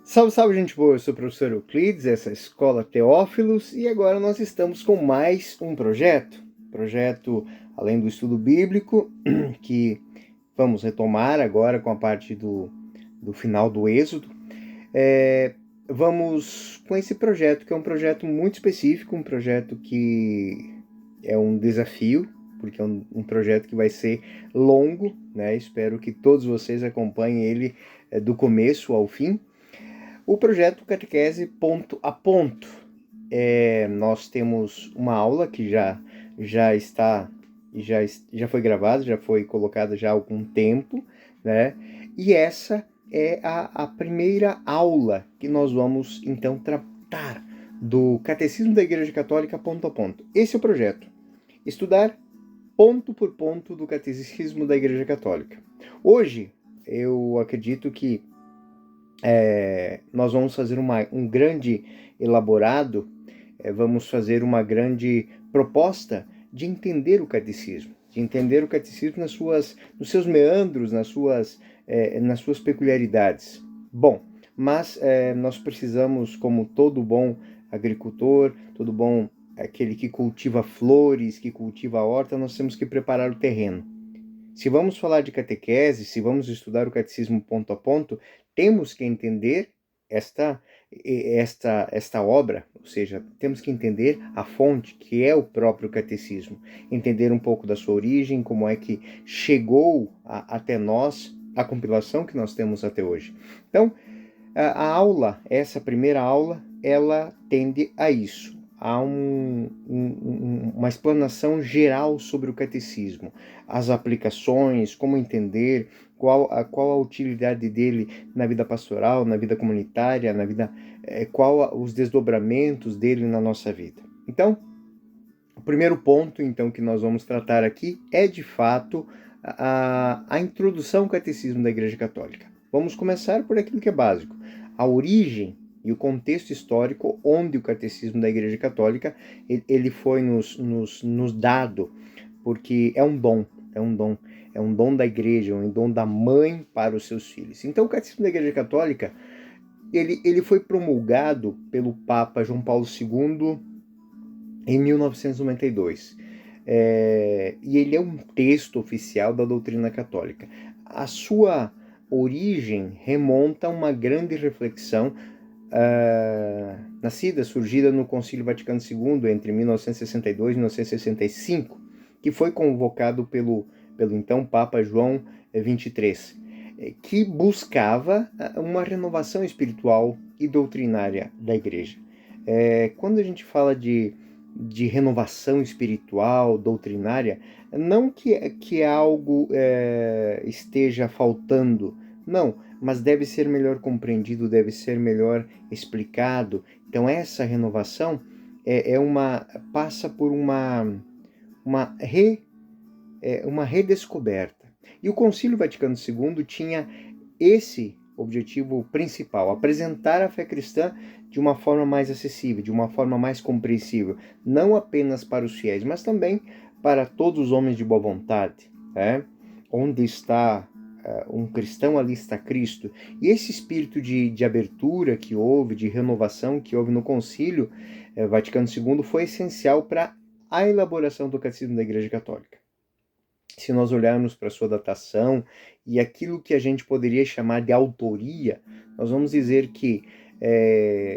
Salve, salve, gente boa! Eu sou o professor Euclides, essa é a Escola Teófilos, e agora nós estamos com mais um projeto além do estudo bíblico, que vamos retomar agora com a parte do final do Êxodo. Vamos com esse projeto, que é um projeto muito específico, um projeto que é um desafio, porque é um projeto que vai ser longo, né? Espero que todos vocês acompanhem ele do começo ao fim. O projeto Catequese Ponto a Ponto. Nós temos uma aula que já está, já foi gravada, já foi colocada já há algum tempo, né? E essa é a primeira aula que nós vamos então tratar do Catecismo da Igreja Católica ponto a ponto. Esse é o projeto. Estudar ponto por ponto do Catecismo da Igreja Católica. Hoje, eu acredito que nós vamos fazer um grande elaborado, vamos fazer uma grande proposta de entender o catecismo, nos seus meandros, nas suas peculiaridades. Bom, mas nós precisamos, como todo bom agricultor, todo bom aquele que cultiva flores, que cultiva a horta, nós temos que preparar o terreno. Se vamos falar de catequese, se vamos estudar o catecismo ponto a ponto, temos que entender esta obra, ou seja, temos que entender a fonte, que é o próprio catecismo, entender um pouco da sua origem, como é que chegou até nós a compilação que nós temos até hoje. Então, a aula, essa primeira aula, ela tende a isso. Há uma explanação geral sobre o catecismo, as aplicações, como entender, qual a utilidade dele na vida pastoral, na vida comunitária, qual os desdobramentos dele na nossa vida. Então, o primeiro ponto então que nós vamos tratar aqui é de fato a introdução ao catecismo da Igreja Católica. Vamos começar por aquilo que é básico, a origem e o contexto histórico onde o catecismo da Igreja Católica ele foi nos dado, porque é um dom da Igreja, é um dom da mãe para os seus filhos. Então o catecismo da Igreja Católica ele foi promulgado pelo Papa João Paulo II em 1992. E ele é um texto oficial da doutrina católica. A sua origem remonta a uma grande reflexão surgida no Concílio Vaticano II entre 1962 e 1965, que foi convocado pelo então Papa João XXIII, que buscava uma renovação espiritual e doutrinária da Igreja. Quando a gente fala de renovação espiritual, doutrinária, não que algo esteja faltando, não, mas deve ser melhor compreendido, deve ser melhor explicado. Então essa renovação passa por uma redescoberta. E o Concílio Vaticano II tinha esse objetivo principal, apresentar a fé cristã de uma forma mais acessível, de uma forma mais compreensível, não apenas para os fiéis, mas também para todos os homens de boa vontade. Onde está um cristão, ali está Cristo. E esse espírito de abertura que houve, de renovação que houve no Concílio Vaticano II foi essencial para a elaboração do Catecismo da Igreja Católica. Se nós olharmos para sua datação e aquilo que a gente poderia chamar de autoria, nós vamos dizer que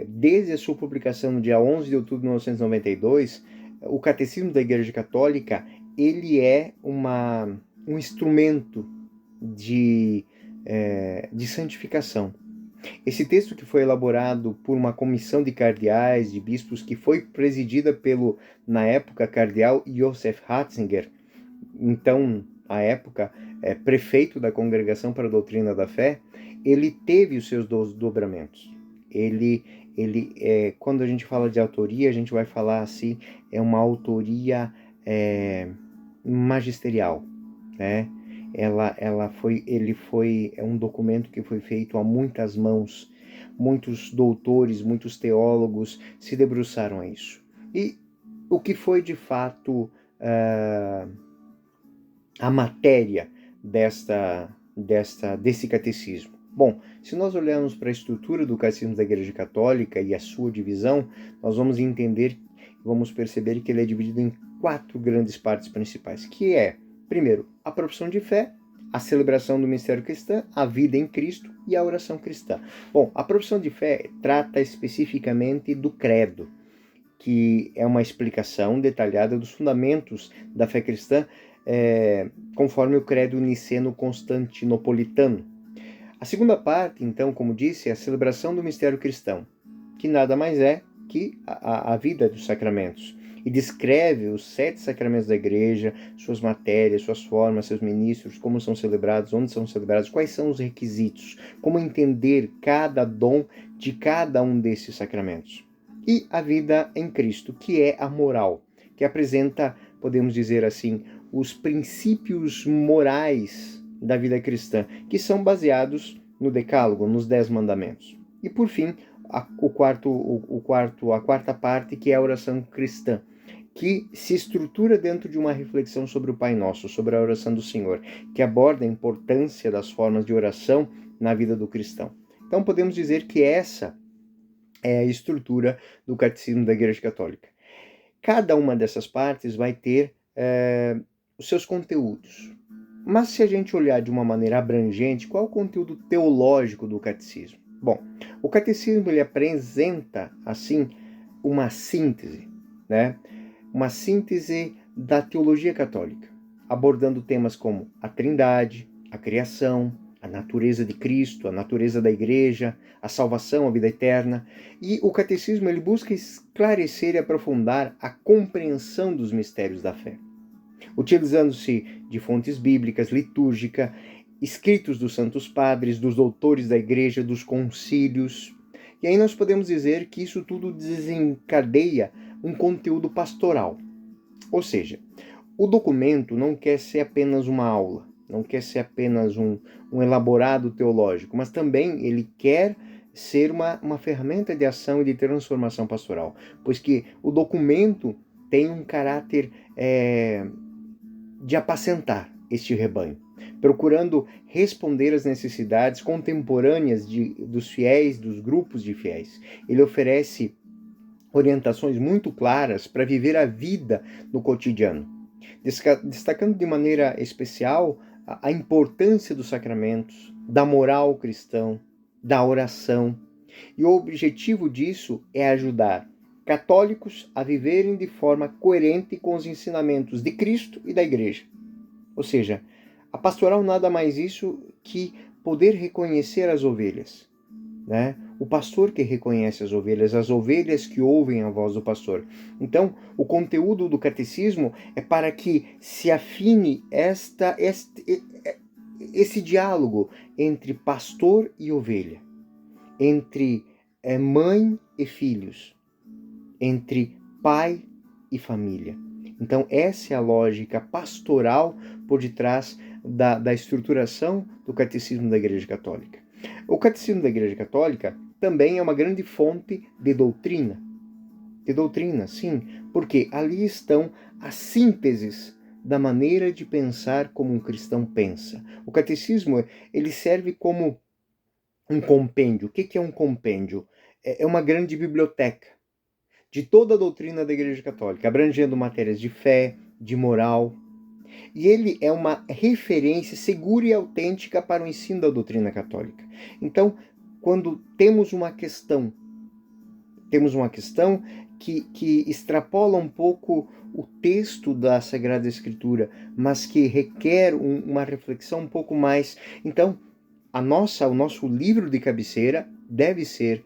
desde a sua publicação no dia 11 de outubro de 1992, o Catecismo da Igreja Católica ele é um instrumento de santificação. Esse texto, que foi elaborado por uma comissão de cardeais, de bispos, que foi presidida pelo, na época, cardeal Joseph Ratzinger, então, à época, prefeito da Congregação para a Doutrina da Fé, ele teve os seus dobramentos. Quando a gente fala de autoria, a gente vai falar assim, é uma autoria magisterial, né? É um documento que foi feito a muitas mãos, muitos doutores, muitos teólogos se debruçaram a isso. E o que foi de fato a matéria desse catecismo? Bom, se nós olharmos para a estrutura do Catecismo da Igreja Católica e a sua divisão, nós vamos entender, vamos perceber que ele é dividido em 4 grandes partes principais, que é, primeiro, a profissão de fé, a celebração do mistério cristão, a vida em Cristo e a oração cristã. Bom, a profissão de fé trata especificamente do credo, que é uma explicação detalhada dos fundamentos da fé cristã, conforme o credo niceno-constantinopolitano. A segunda parte, então, como disse, é a celebração do mistério cristão, que nada mais é que a vida dos sacramentos, e descreve os 7 sacramentos da Igreja, suas matérias, suas formas, seus ministros, como são celebrados, onde são celebrados, quais são os requisitos, como entender cada dom de cada um desses sacramentos. E a vida em Cristo, que é a moral, que apresenta, podemos dizer assim, os princípios morais da vida cristã, que são baseados no Decálogo, nos 10 mandamentos. E por fim, a quarta parte, que é a oração cristã, que se estrutura dentro de uma reflexão sobre o Pai Nosso, sobre a oração do Senhor, que aborda a importância das formas de oração na vida do cristão. Então podemos dizer que essa é a estrutura do Catecismo da Igreja Católica. Cada uma dessas partes vai ter os seus conteúdos. Mas se a gente olhar de uma maneira abrangente, qual é o conteúdo teológico do catecismo? Bom, o catecismo ele apresenta, assim, uma síntese, né? Uma síntese da teologia católica, abordando temas como a Trindade, a criação, a natureza de Cristo, a natureza da Igreja, a salvação, a vida eterna. E o catecismo ele busca esclarecer e aprofundar a compreensão dos mistérios da fé, utilizando-se de fontes bíblicas, litúrgica, escritos dos santos padres, dos doutores da igreja, dos concílios. E aí nós podemos dizer que isso tudo desencadeia um conteúdo pastoral. Ou seja, o documento não quer ser apenas uma aula, não quer ser apenas um elaborado teológico, mas também ele quer ser uma ferramenta de ação e de transformação pastoral, pois que o documento tem um caráter de apacentar este rebanho, procurando responder às necessidades contemporâneas dos fiéis, dos grupos de fiéis. Ele oferece orientações muito claras para viver a vida no cotidiano, destacando de maneira especial a importância dos sacramentos, da moral cristã, da oração. E o objetivo disso é ajudar católicos a viverem de forma coerente com os ensinamentos de Cristo e da Igreja. Ou seja, a pastoral nada mais isso que poder reconhecer as ovelhas, né? O pastor que reconhece as ovelhas que ouvem a voz do pastor. Então, o conteúdo do catecismo é para que se afine esse diálogo entre pastor e ovelha, entre mãe e filhos, entre pai e família. Então, essa é a lógica pastoral por detrás da estruturação do Catecismo da Igreja Católica. O Catecismo da Igreja Católica também é uma grande fonte de doutrina. De doutrina, sim, porque ali estão as sínteses da maneira de pensar como um cristão pensa. O Catecismo ele serve como um compêndio. O que é um compêndio? É uma grande biblioteca de toda a doutrina da Igreja Católica, abrangendo matérias de fé, de moral. E ele é uma referência segura e autêntica para o ensino da doutrina católica. Então, quando temos uma questão que extrapola um pouco o texto da Sagrada Escritura, mas que requer uma reflexão um pouco mais. Então, o nosso livro de cabeceira deve ser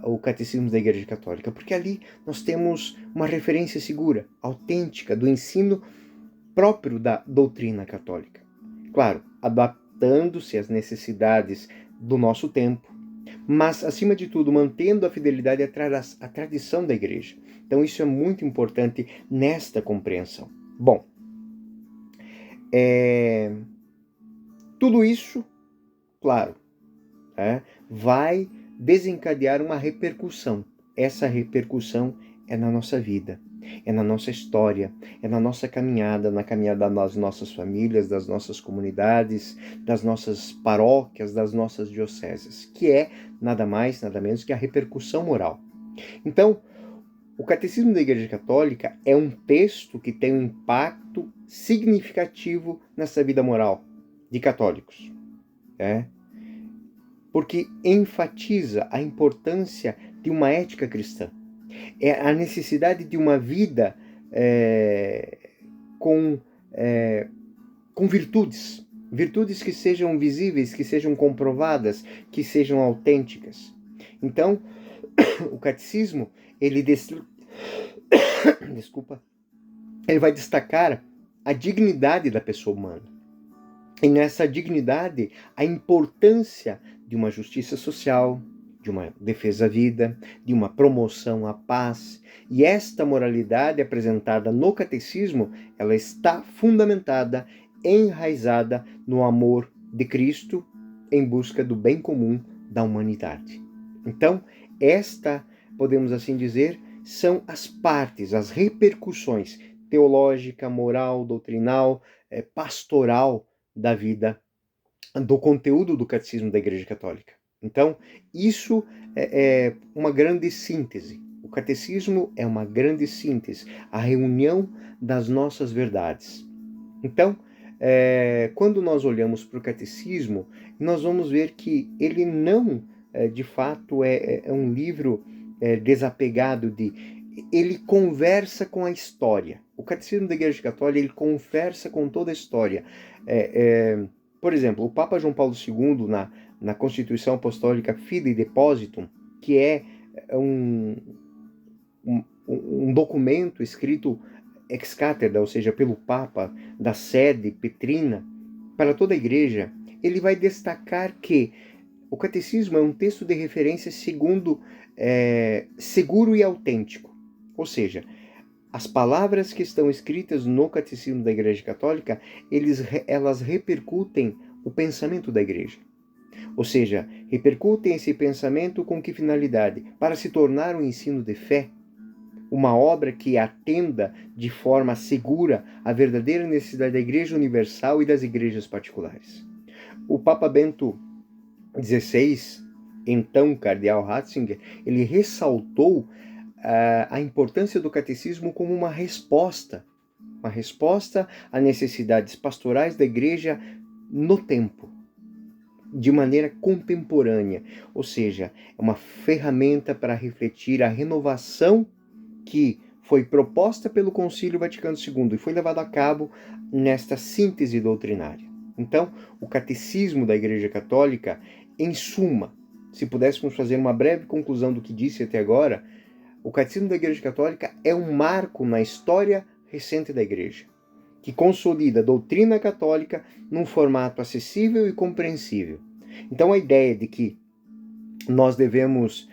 o Catecismo da Igreja Católica, porque ali nós temos uma referência segura, autêntica, do ensino próprio da doutrina católica. Claro, adaptando-se às necessidades do nosso tempo, mas, acima de tudo, mantendo a fidelidade à tradição da Igreja. Então, isso é muito importante nesta compreensão. Bom, tudo isso, claro, vai desencadear uma repercussão. Essa repercussão é na nossa vida. é na nossa história, é na nossa caminhada, na caminhada das nossas famílias, das nossas comunidades, das nossas paróquias, das nossas dioceses, que é nada mais, nada menos que a repercussão moral. Então, o Catecismo da Igreja Católica é um texto que tem um impacto significativo nessa vida moral de católicos, porque enfatiza a importância de uma ética cristã, é a necessidade de uma vida com virtudes, virtudes que sejam visíveis, que sejam comprovadas, que sejam autênticas. Então, o catecismo, ele vai destacar a dignidade da pessoa humana. E nessa dignidade, a importância de uma justiça social, de uma defesa à vida, de uma promoção à paz. E esta moralidade apresentada no catecismo, ela está fundamentada, enraizada no amor de Cristo em busca do bem comum da humanidade. Então, podemos assim dizer, são as partes, as repercussões teológica, moral, doutrinal, pastoral da vida, do conteúdo do Catecismo da Igreja Católica. Então, isso é uma grande síntese. O Catecismo é uma grande síntese, a reunião das nossas verdades. Então, quando nós olhamos para o Catecismo, nós vamos ver que ele não, de fato, é um livro desapegado ele conversa com a história. O Catecismo da Igreja Católica, ele conversa com toda a história. Por exemplo, o Papa João Paulo II, na Constituição Apostólica Fidei Depositum, que é um documento escrito ex cathedra, ou seja, pelo Papa, da sede petrina, para toda a Igreja, ele vai destacar que o Catecismo é um texto de referência seguro e autêntico. Ou seja, as palavras que estão escritas no Catecismo da Igreja Católica, elas repercutem o pensamento da Igreja. Ou seja, repercutem esse pensamento com que finalidade? Para se tornar um ensino de fé, uma obra que atenda de forma segura à verdadeira necessidade da Igreja Universal e das igrejas particulares. O Papa Bento XVI, então Cardeal Ratzinger, ele ressaltou a importância do catecismo como uma resposta a necessidades pastorais da Igreja no tempo, de maneira contemporânea, ou seja, é uma ferramenta para refletir a renovação que foi proposta pelo Concílio Vaticano II e foi levada a cabo nesta síntese doutrinária. Então, o Catecismo da Igreja Católica, em suma, se pudéssemos fazer uma breve conclusão do que disse até agora, o Catecismo da Igreja Católica é um marco na história recente da Igreja, que consolida a doutrina católica num formato acessível e compreensível. Então, a ideia de que nós devemos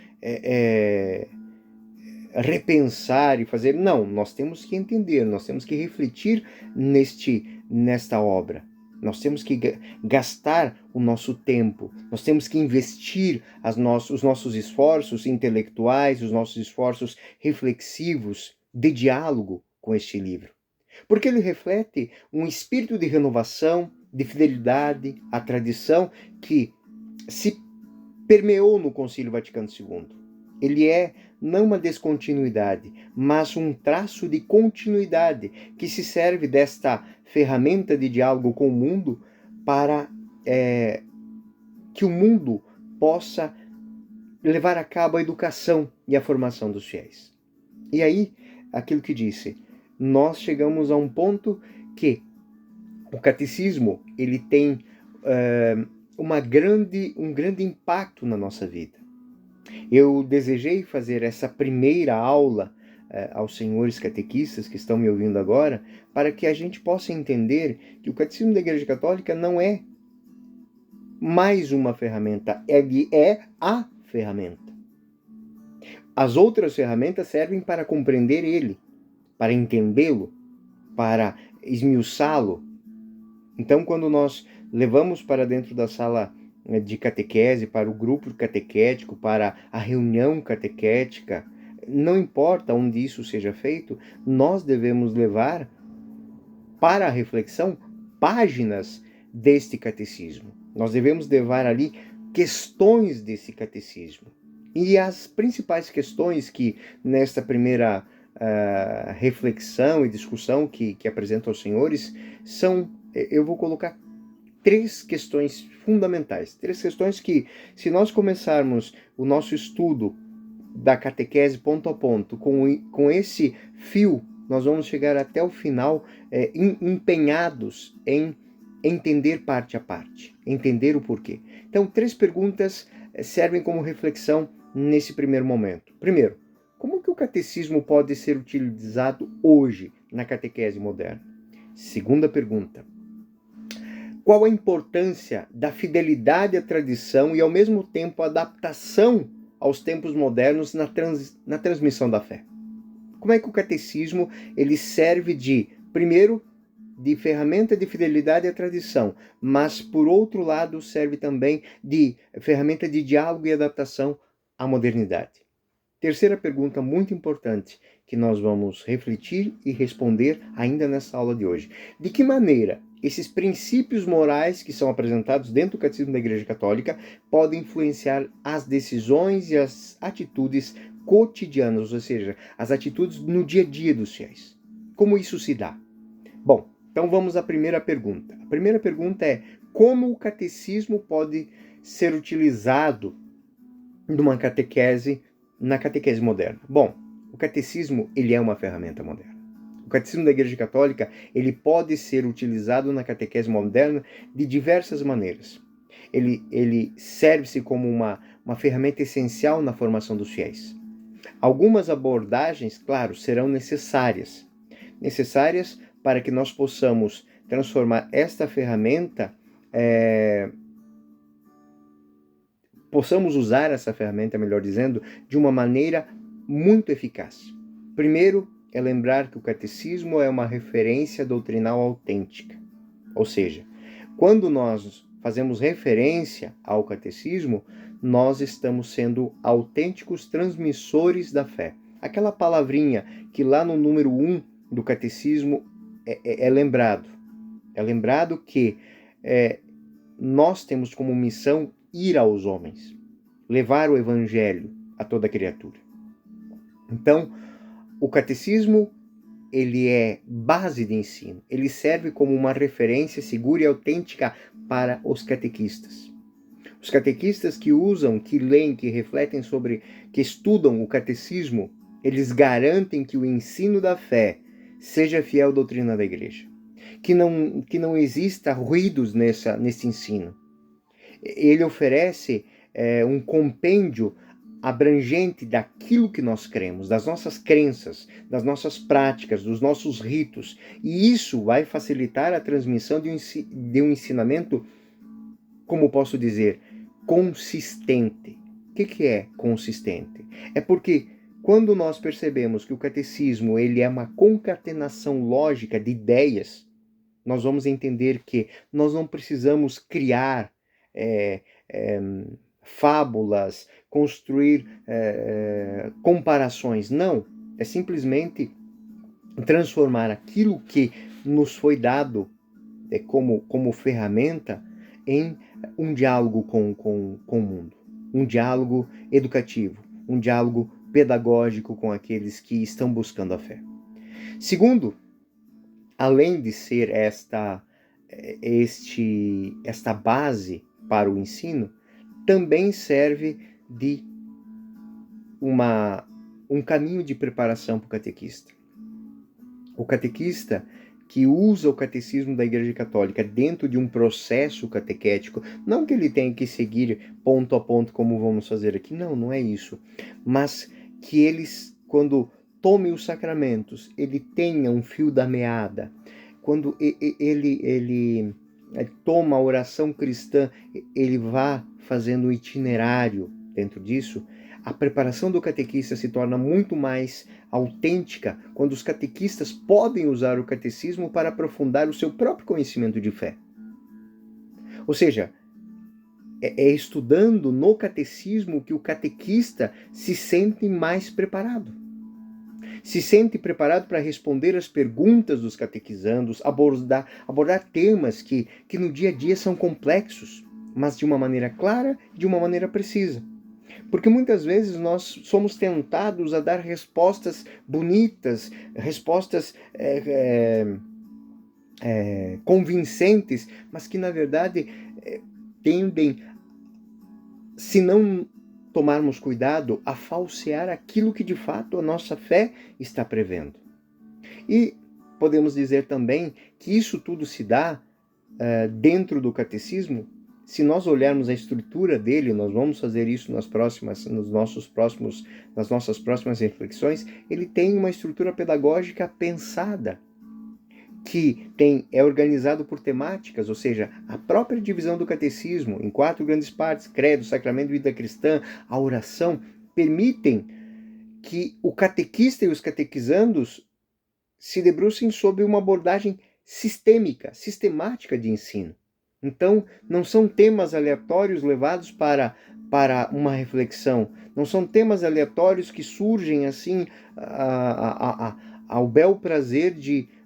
repensar e fazer, não, nós temos que entender, nós temos que refletir nesta obra. Nós temos que gastar o nosso tempo, nós temos que investir os nossos esforços intelectuais, os nossos esforços reflexivos de diálogo com este livro. Porque ele reflete um espírito de renovação, de fidelidade à tradição que se permeou no Concílio Vaticano II. Ele é não uma descontinuidade, mas um traço de continuidade que se serve desta ferramenta de diálogo com o mundo para que o mundo possa levar a cabo a educação e a formação dos fiéis. E aí, aquilo que disse, nós chegamos a um ponto que o catecismo ele tem um grande impacto na nossa vida. Eu desejei fazer essa primeira aula aos senhores catequistas que estão me ouvindo agora, para que a gente possa entender que o Catecismo da Igreja Católica não é mais uma ferramenta, ele é a ferramenta. As outras ferramentas servem para compreender ele, para entendê-lo, para esmiuçá-lo. Então, quando nós levamos para dentro da sala de catequese, para o grupo catequético, para a reunião catequética, não importa onde isso seja feito, nós devemos levar para a reflexão páginas deste catecismo. Nós devemos levar ali questões desse catecismo. E as principais questões que nesta primeira reflexão e discussão que apresento aos senhores são, eu vou colocar 3 questões fundamentais, 3 questões que, se nós começarmos o nosso estudo da catequese ponto a ponto com esse fio, nós vamos chegar até o final empenhados em entender parte a parte, entender o porquê. Então, 3 perguntas servem como reflexão nesse primeiro momento. Primeiro, como que o catecismo pode ser utilizado hoje na catequese moderna? Segunda pergunta, qual a importância da fidelidade à tradição e, ao mesmo tempo, a adaptação aos tempos modernos na transmissão da fé? Como é que o catecismo ele serve primeiro, de ferramenta de fidelidade à tradição, mas, por outro lado, serve também de ferramenta de diálogo e adaptação à modernidade? Terceira pergunta muito importante que nós vamos refletir e responder ainda nessa aula de hoje. De que maneira esses princípios morais que são apresentados dentro do Catecismo da Igreja Católica podem influenciar as decisões e as atitudes cotidianas, ou seja, as atitudes no dia a dia dos fiéis? Como isso se dá? Bom, então vamos à primeira pergunta. A primeira pergunta é: como o catecismo pode ser utilizado numa catequese, na catequese moderna? Bom, o catecismo ele é uma ferramenta moderna. O catecismo da Igreja Católica ele pode ser utilizado na catequese moderna de diversas maneiras. Ele serve-se como uma ferramenta essencial na formação dos fiéis. Algumas abordagens, claro, serão necessárias para que nós possamos transformar esta ferramenta, possamos usar essa ferramenta, melhor dizendo, de uma maneira muito eficaz. Primeiro, é lembrar que o catecismo é uma referência doutrinal autêntica. Ou seja, quando nós fazemos referência ao catecismo, nós estamos sendo autênticos transmissores da fé. Aquela palavrinha que lá no número 1 do catecismo é lembrado. É lembrado que nós temos como missão ir aos homens, levar o evangelho a toda criatura. Então, o catecismo ele é base de ensino, ele serve como uma referência segura e autêntica para os catequistas. Os catequistas que usam, que leem, que refletem sobre, que estudam o catecismo, eles garantem que o ensino da fé seja fiel à doutrina da Igreja, que não exista ruídos nesse ensino. Ele oferece um compêndio abrangente daquilo que nós cremos, das nossas crenças, das nossas práticas, dos nossos ritos. E isso vai facilitar a transmissão de um ensinamento, como posso dizer, consistente. O que é consistente? É porque quando nós percebemos que o catecismo ele é uma concatenação lógica de ideias, nós vamos entender que nós não precisamos criar fábulas, construir comparações. Não, é simplesmente transformar aquilo que nos foi dado como ferramenta em um diálogo com o mundo, um diálogo educativo, um diálogo pedagógico com aqueles que estão buscando a fé. Segundo, além de ser esta base para o ensino, também serve de um caminho de preparação para o catequista. O catequista que usa o catecismo da Igreja Católica dentro de um processo catequético, não que ele tenha que seguir ponto a ponto como vamos fazer aqui, não é isso, mas que eles, quando tome os sacramentos, ele tenha um fio da meada, quando ele toma a oração cristã, ele vá fazendo um itinerário dentro disso. A preparação do catequista se torna muito mais autêntica quando os catequistas podem usar o catecismo para aprofundar o seu próprio conhecimento de fé. Ou seja, é estudando no catecismo que o catequista se sente mais preparado. Se sente preparado para responder as perguntas dos catequizandos, abordar temas que no dia a dia são complexos, mas de uma maneira clara, de uma maneira precisa. Porque muitas vezes nós somos tentados a dar respostas bonitas, respostas convincentes, mas que na verdade tendem, se não tomarmos cuidado, a falsear aquilo que de fato a nossa fé está prevendo. E podemos dizer também que isso tudo se dá dentro do catecismo. Se nós olharmos a estrutura dele, nós vamos fazer isso nas nossas próximas reflexões, ele tem uma estrutura pedagógica pensada, que é organizado por temáticas, ou seja, a própria divisão do catecismo em 4 grandes partes, credo, sacramento, vida cristã, a oração, permitem que o catequista e os catequizandos se debrucem sobre uma abordagem sistemática de ensino. Então, não são temas aleatórios levados para uma reflexão, não são temas aleatórios que surgem assim ao bel prazer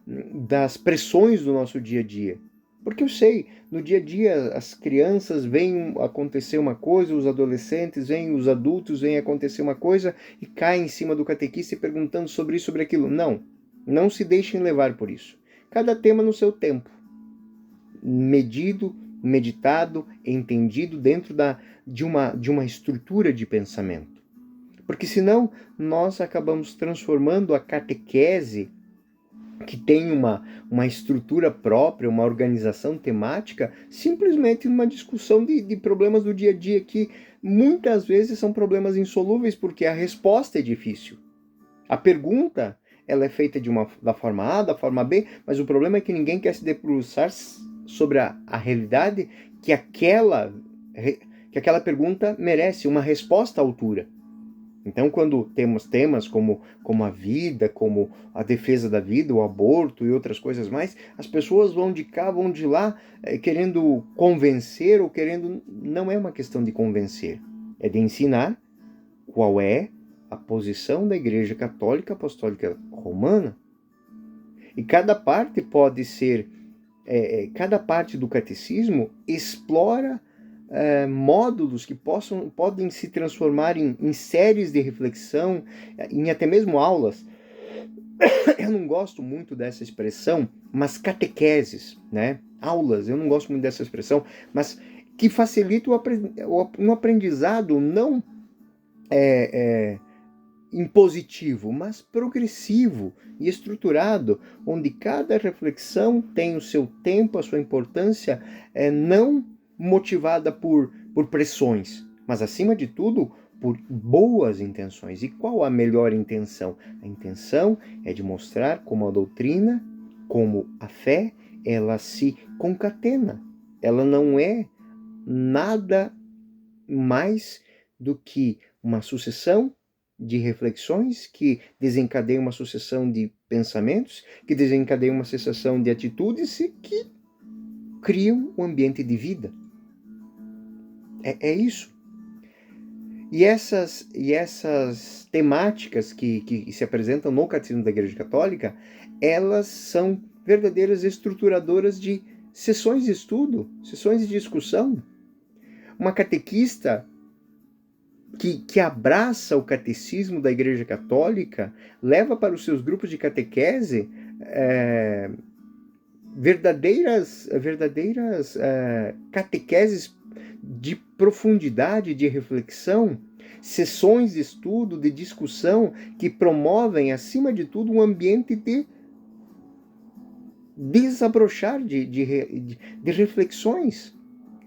das pressões do nosso dia a dia. Porque eu sei, no dia a dia as crianças veem acontecer uma coisa, os adolescentes veem, os adultos veem acontecer uma coisa e caem em cima do catequista perguntando sobre isso, sobre aquilo. Não se deixem levar por isso. Cada tema no seu tempo. Medido, meditado, entendido dentro de uma estrutura de pensamento. Porque senão nós acabamos transformando a catequese, que tem uma estrutura própria, uma organização temática, simplesmente numa discussão de problemas do dia a dia que muitas vezes são problemas insolúveis porque a resposta é difícil. A pergunta ela é feita da forma A, da forma B, mas o problema é que ninguém quer se debruçar sobre a realidade que aquela pergunta merece, uma resposta à altura. Então, quando temos temas como a vida, como a defesa da vida, o aborto e outras coisas mais, as pessoas vão de cá, vão de lá, querendo convencer ou querendo... Não é uma questão de convencer, é de ensinar qual é a posição da Igreja Católica Apostólica Romana. E cada parte pode ser... cada parte do catecismo explora módulos que podem se transformar em séries de reflexão, em até mesmo aulas. Eu não gosto muito dessa expressão, mas catequeses, né? Aulas, eu não gosto muito dessa expressão, mas que facilita um aprendizado não impositivo, mas progressivo e estruturado, onde cada reflexão tem o seu tempo, a sua importância, não motivada por pressões, mas acima de tudo por boas intenções. E qual a melhor intenção? A intenção é de mostrar como a doutrina, como a fé, ela se concatena. Ela não é nada mais do que uma sucessão de reflexões que desencadeiam uma sucessão de pensamentos, que desencadeiam uma sucessão de atitudes e que criam um ambiente de vida. É isso. E essas temáticas que se apresentam no Catecismo da Igreja Católica, elas são verdadeiras estruturadoras de sessões de estudo, sessões de discussão. Uma catequista que abraça o catecismo da Igreja Católica leva para os seus grupos de catequese verdadeiras catequeses de profundidade, de reflexão, sessões de estudo, de discussão, que promovem, acima de tudo, um ambiente de desabrochar de reflexões.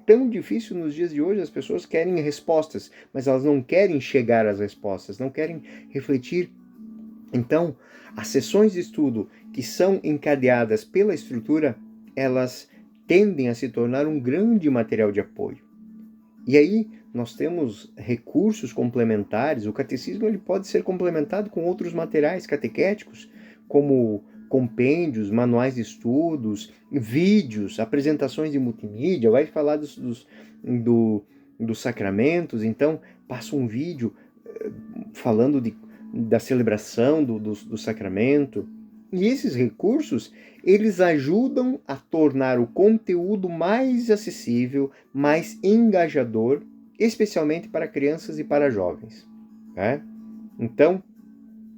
Tão difícil nos dias de hoje, as pessoas querem respostas, mas elas não querem chegar às respostas, não querem refletir. Então, as sessões de estudo que são encadeadas pela estrutura, elas tendem a se tornar um grande material de apoio. E aí nós temos recursos complementares. O catecismo ele pode ser complementado com outros materiais catequéticos, como compêndios, manuais de estudos, vídeos, apresentações de multimídia. Vai falar dos sacramentos, então passa um vídeo falando da celebração do sacramento. E esses recursos, eles ajudam a tornar o conteúdo mais acessível, mais engajador, especialmente para crianças e para jovens. Né? Então,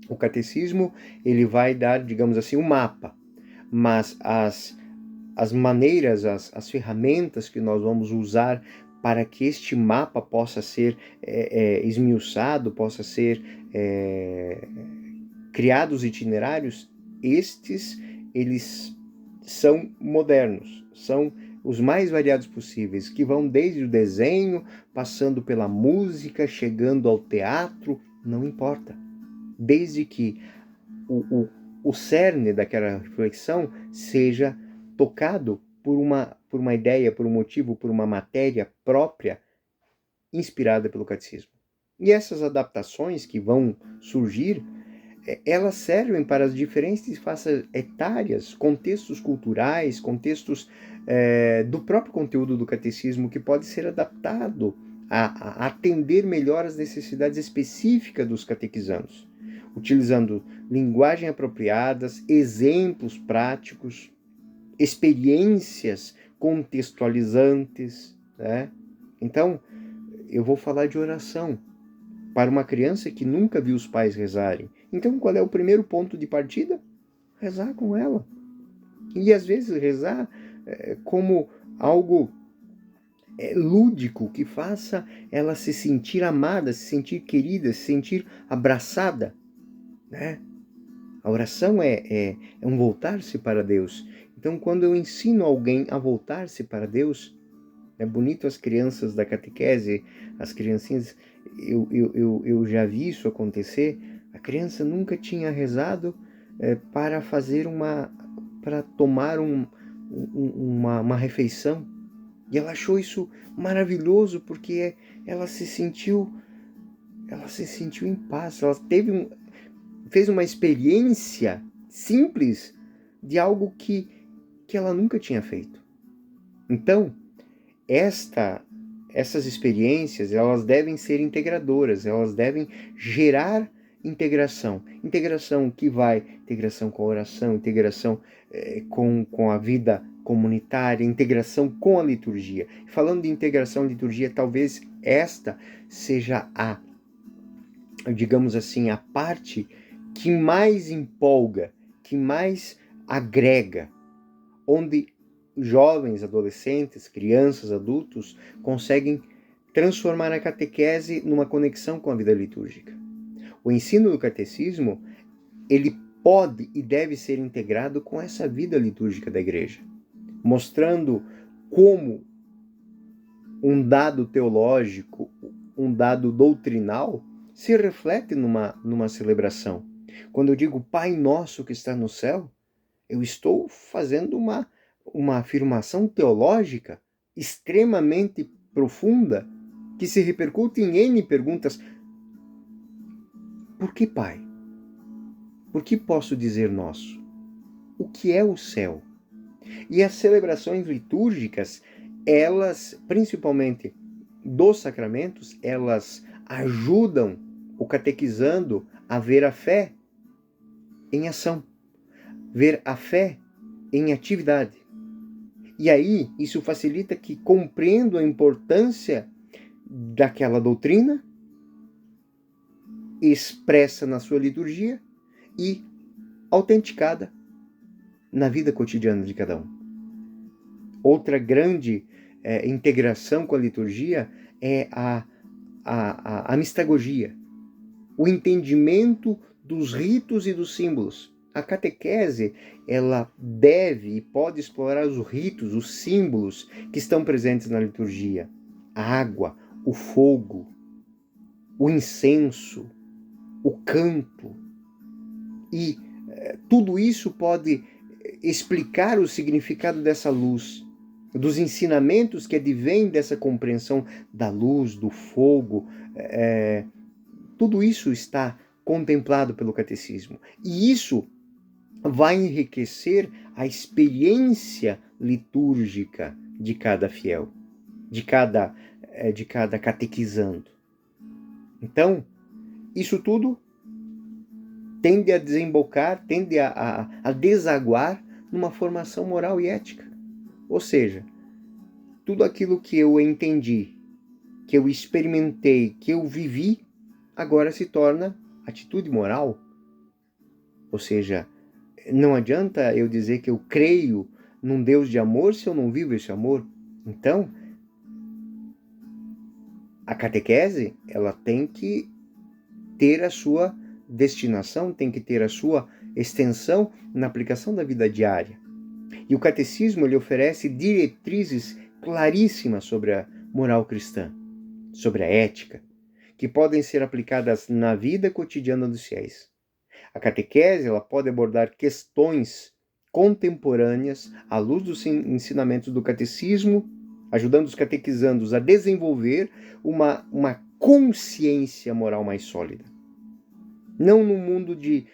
o catecismo, ele vai dar, digamos assim, um mapa, mas as maneiras, as ferramentas que nós vamos usar para que este mapa possa ser esmiuçado, possa ser criados itinerários, eles são modernos, são os mais variados possíveis, que vão desde o desenho, passando pela música, chegando ao teatro, não importa. Desde que o cerne daquela reflexão seja tocado por uma ideia, por um motivo, por uma matéria própria, inspirada pelo catecismo. E essas adaptações que vão surgir, elas servem para as diferentes faixas etárias, contextos culturais, contextos do próprio conteúdo do catecismo, que pode ser adaptado a atender melhor as necessidades específicas dos catequizandos, utilizando linguagem apropriadas, exemplos práticos, experiências contextualizantes, né? Então, eu vou falar de oração para uma criança que nunca viu os pais rezarem. Então, qual é o primeiro ponto de partida? Rezar com ela. E às vezes rezar como algo lúdico, que faça ela se sentir amada, se sentir querida, se sentir abraçada, né? A oração é um voltar-se para Deus. Então, quando eu ensino alguém a voltar-se para Deus, é bonito as crianças da catequese, as criancinhas, eu já vi isso acontecer. A criança nunca tinha rezado para tomar uma refeição. E ela achou isso maravilhoso, porque ela se sentiu em paz. Ela fez uma experiência simples de algo que ela nunca tinha feito. Então, essas experiências, elas devem ser integradoras, elas devem gerar integração. Integração com a oração, integração com a vida comunitária, integração com a liturgia. Falando de integração e liturgia, talvez esta seja digamos assim, a parte que mais empolga, que mais agrega, onde jovens, adolescentes, crianças, adultos conseguem transformar a catequese numa conexão com a vida litúrgica. O ensino do catecismo, ele pode e deve ser integrado com essa vida litúrgica da igreja, mostrando como um dado teológico, um dado doutrinal, se reflete numa celebração. Quando eu digo Pai Nosso que está no céu, eu estou fazendo uma afirmação teológica extremamente profunda, que se repercute em N perguntas. Por que Pai? Por que posso dizer nosso? O que é o céu? E as celebrações litúrgicas, elas, principalmente dos sacramentos, elas ajudam o catequizando a ver a fé em ação, ver a fé em atividade. E aí, isso facilita que compreendo a importância daquela doutrina, expressa na sua liturgia e autenticada na vida cotidiana de cada um. Outra grande integração com a liturgia é a mistagogia, o entendimento dos ritos e dos símbolos. A catequese, ela deve e pode explorar os ritos, os símbolos que estão presentes na liturgia. A água, o fogo, o incenso, o canto. E tudo isso pode explicar o significado dessa luz, dos ensinamentos que advêm dessa compreensão da luz, do fogo. Tudo isso está contemplado pelo catecismo. E isso vai enriquecer a experiência litúrgica de cada fiel. de cada catequizando. Então, isso tudo tende a desembocar, tende a desaguar numa formação moral e ética. Ou seja, tudo aquilo que eu entendi, que eu experimentei, que eu vivi, agora se torna atitude moral. Ou seja, não adianta eu dizer que eu creio num Deus de amor se eu não vivo esse amor. Então, a catequese, ela tem que ter a sua destinação, tem que ter a sua extensão na aplicação da vida diária. E o catecismo, ele oferece diretrizes claríssimas sobre a moral cristã, sobre a ética, que podem ser aplicadas na vida cotidiana dos fiéis. A catequese, ela pode abordar questões contemporâneas à luz dos ensinamentos do catecismo, ajudando os catequizandos a desenvolver uma consciência moral mais sólida. Não num mundo de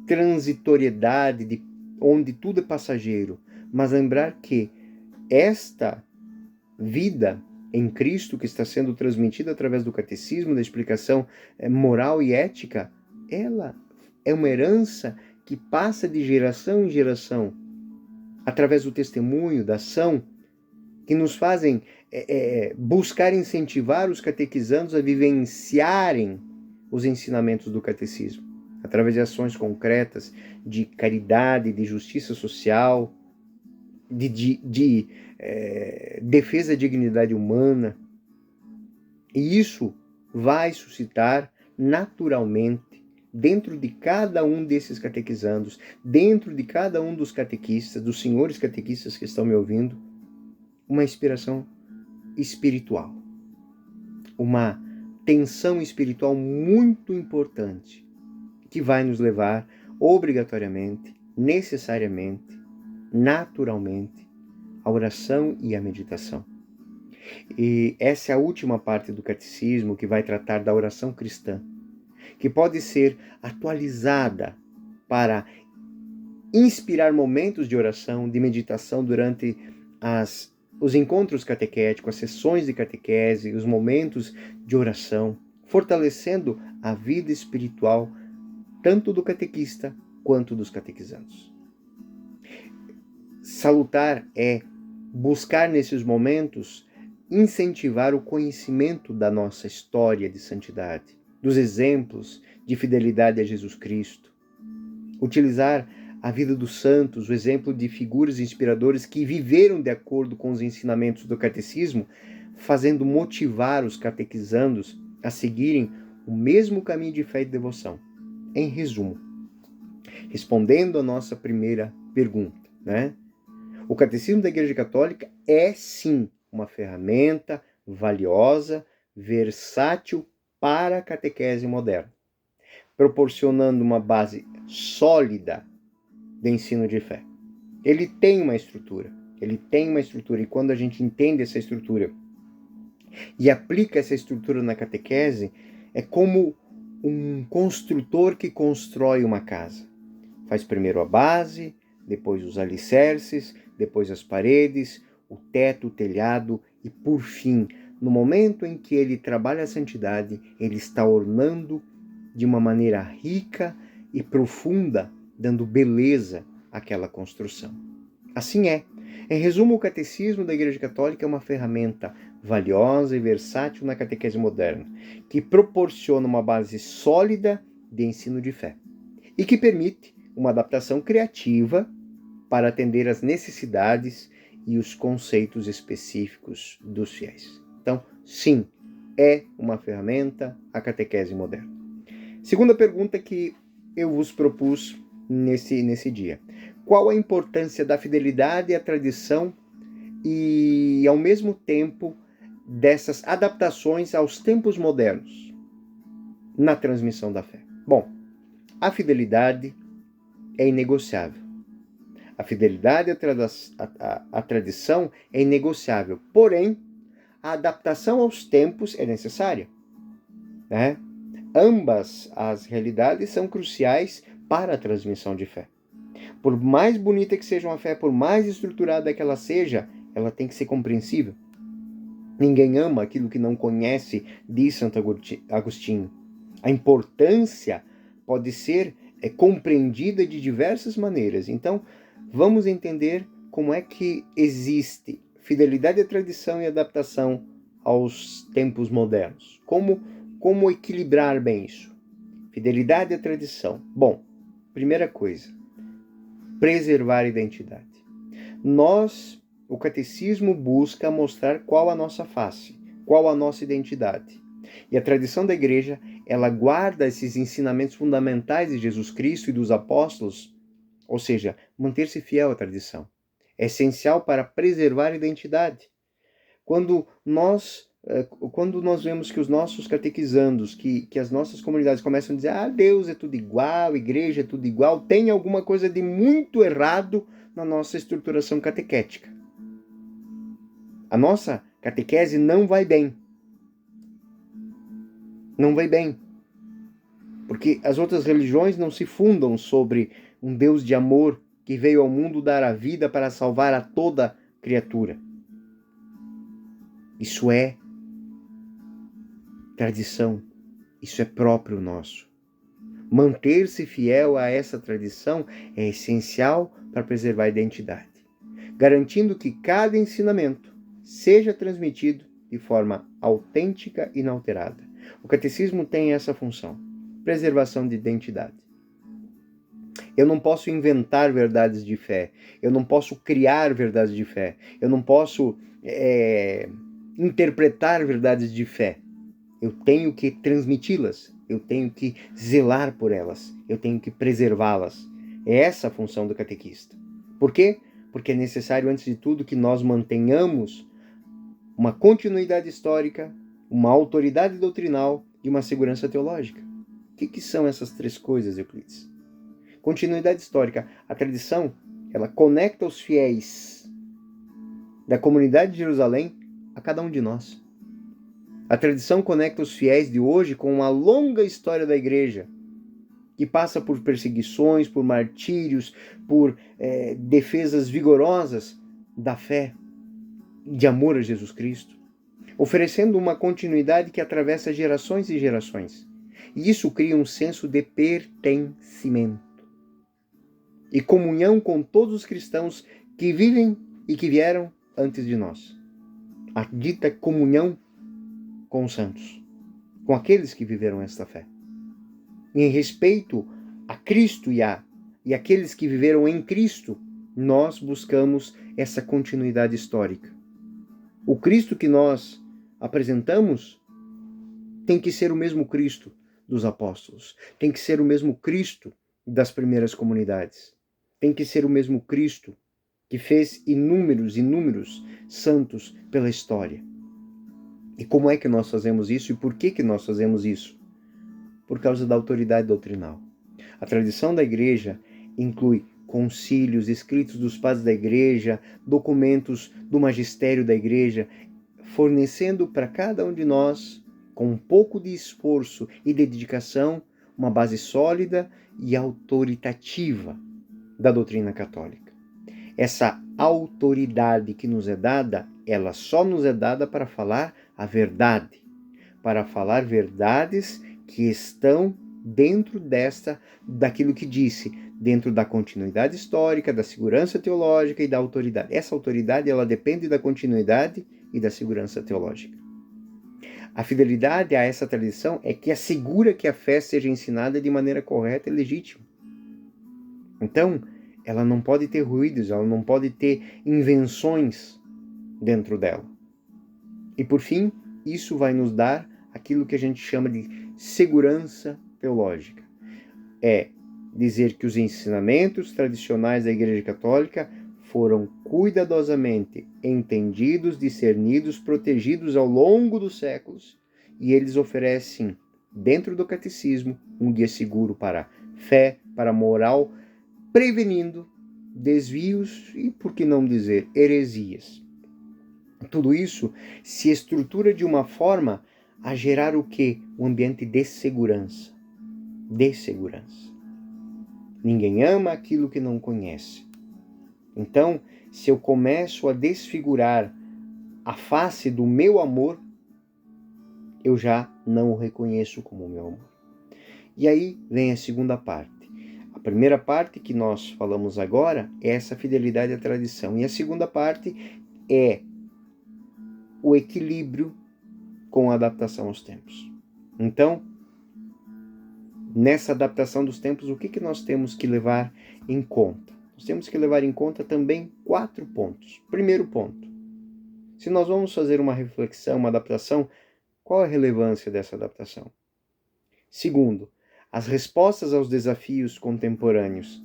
transitoriedade, onde tudo é passageiro, mas lembrar que esta vida em Cristo que está sendo transmitida através do catecismo, da explicação moral e ética, ela é uma herança que passa de geração em geração, através do testemunho, da ação, que nos fazem buscar incentivar os catequizandos a vivenciarem os ensinamentos do catecismo, através de ações concretas de caridade, de justiça social, de defesa da dignidade humana. E isso vai suscitar naturalmente, dentro de cada um desses catequizandos, dentro de cada um dos catequistas, dos senhores catequistas que estão me ouvindo, uma inspiração espiritual, uma tensão espiritual muito importante, que vai nos levar obrigatoriamente, necessariamente, naturalmente, à oração e à meditação. E essa é a última parte do catecismo, que vai tratar da oração cristã, que pode ser atualizada para inspirar momentos de oração, de meditação durante os encontros catequéticos, as sessões de catequese, os momentos de oração, fortalecendo a vida espiritual tanto do catequista quanto dos catequizandos. Salutar é buscar nesses momentos incentivar o conhecimento da nossa história de santidade, dos exemplos de fidelidade a Jesus Cristo, utilizar a vida dos santos, o exemplo de figuras inspiradoras que viveram de acordo com os ensinamentos do catecismo, fazendo motivar os catequizandos a seguirem o mesmo caminho de fé e devoção. Em resumo, respondendo à nossa primeira pergunta, né? O Catecismo da Igreja Católica é sim uma ferramenta valiosa, versátil para a catequese moderna, proporcionando uma base sólida de ensino de fé. Ele tem uma estrutura, e quando a gente entende essa estrutura e aplica essa estrutura na catequese, é como um construtor que constrói uma casa. Faz primeiro a base, depois os alicerces, depois as paredes, o teto, o telhado e, por fim, no momento em que ele trabalha a santidade, ele está ornando de uma maneira rica e profunda, dando beleza àquela construção. Assim é. Em resumo, o Catecismo da Igreja Católica é uma ferramenta valiosa e versátil na catequese moderna, que proporciona uma base sólida de ensino de fé e que permite uma adaptação criativa para atender às necessidades e os conceitos específicos dos fiéis. Então, sim, é uma ferramenta a catequese moderna. Segunda pergunta que eu vos propus nesse dia. Qual a importância da fidelidade à tradição e, ao mesmo tempo, dessas adaptações aos tempos modernos na transmissão da fé? Bom, a fidelidade é inegociável. A fidelidade à tradição é inegociável, porém, a adaptação aos tempos é necessária, né? Ambas as realidades são cruciais para a transmissão de fé. Por mais bonita que seja uma fé, por mais estruturada que ela seja, ela tem que ser compreensível. Ninguém ama aquilo que não conhece, diz Santo Agostinho. A importância pode ser compreendida de diversas maneiras. Então, vamos entender como é que existe fidelidade à tradição e adaptação aos tempos modernos. Como equilibrar bem isso? Fidelidade à tradição. Bom, primeira coisa, preservar a identidade. O catecismo busca mostrar qual a nossa face, qual a nossa identidade. E a tradição da igreja, ela guarda esses ensinamentos fundamentais de Jesus Cristo e dos apóstolos, ou seja, manter-se fiel à tradição. É essencial para preservar a identidade. Quando nós vemos que os nossos catequizandos, que as nossas comunidades começam a dizer Deus é tudo igual, igreja é tudo igual, tem alguma coisa de muito errado na nossa estruturação catequética. A nossa catequese não vai bem. Não vai bem. Porque as outras religiões não se fundam sobre um Deus de amor que veio ao mundo dar a vida para salvar a toda criatura. Isso é tradição, isso é próprio nosso. Manter-se fiel a essa tradição é essencial para preservar a identidade, garantindo que cada ensinamento seja transmitido de forma autêntica e inalterada. O catecismo tem essa função, preservação de identidade. Eu não posso inventar verdades de fé, eu não posso criar verdades de fé, eu não posso interpretar verdades de fé. Eu tenho que transmiti-las, eu tenho que zelar por elas, eu tenho que preservá-las. É essa a função do catequista. Por quê? Porque é necessário, antes de tudo, que nós mantenhamos uma continuidade histórica, uma autoridade doutrinal e uma segurança teológica. O que são essas três coisas, Euclides? Continuidade histórica. A tradição, ela conecta os fiéis da comunidade de Jerusalém a cada um de nós. A tradição conecta os fiéis de hoje com uma longa história da igreja, que passa por perseguições, por martírios, por defesas vigorosas da fé, de amor a Jesus Cristo, oferecendo uma continuidade que atravessa gerações e gerações. E isso cria um senso de pertencimento e comunhão com todos os cristãos que vivem e que vieram antes de nós. A dita comunhão com os santos, com aqueles que viveram esta fé. E em respeito a Cristo e aqueles que viveram em Cristo, nós buscamos essa continuidade histórica. O Cristo que nós apresentamos tem que ser o mesmo Cristo dos apóstolos, tem que ser o mesmo Cristo das primeiras comunidades, tem que ser o mesmo Cristo que fez inúmeros santos pela história. E como é que nós fazemos isso e por que nós fazemos isso? Por causa da autoridade doutrinal. A tradição da igreja inclui concílios, escritos dos padres da igreja, documentos do magistério da igreja, fornecendo para cada um de nós, com um pouco de esforço e dedicação, uma base sólida e autoritativa da doutrina católica. Essa autoridade que nos é dada, ela só nos é dada para falar a verdade, para falar verdades que estão dentro daquilo que disse, dentro da continuidade histórica, da segurança teológica e da autoridade. Essa autoridade, ela depende da continuidade e da segurança teológica. A fidelidade a essa tradição é que assegura que a fé seja ensinada de maneira correta e legítima. Então, ela não pode ter ruídos, ela não pode ter invenções dentro dela. E por fim, isso vai nos dar aquilo que a gente chama de segurança teológica. É dizer que os ensinamentos tradicionais da Igreja Católica foram cuidadosamente entendidos, discernidos, protegidos ao longo dos séculos, e eles oferecem, dentro do catecismo, um guia seguro para a fé, para a moral, prevenindo desvios e, por que não dizer, heresias. Tudo isso se estrutura de uma forma a gerar o quê? Um ambiente de segurança. De segurança. Ninguém ama aquilo que não conhece. Então, se eu começo a desfigurar a face do meu amor, eu já não o reconheço como meu amor. E aí vem a segunda parte. A primeira parte que nós falamos agora é essa fidelidade à tradição. E a segunda parte é o equilíbrio com a adaptação aos tempos. Então, nessa adaptação dos tempos, o que nós temos que levar em conta? Nós temos que levar em conta também 4 pontos. Primeiro ponto, se nós vamos fazer uma reflexão, uma adaptação, qual a relevância dessa adaptação? Segundo, as respostas aos desafios contemporâneos.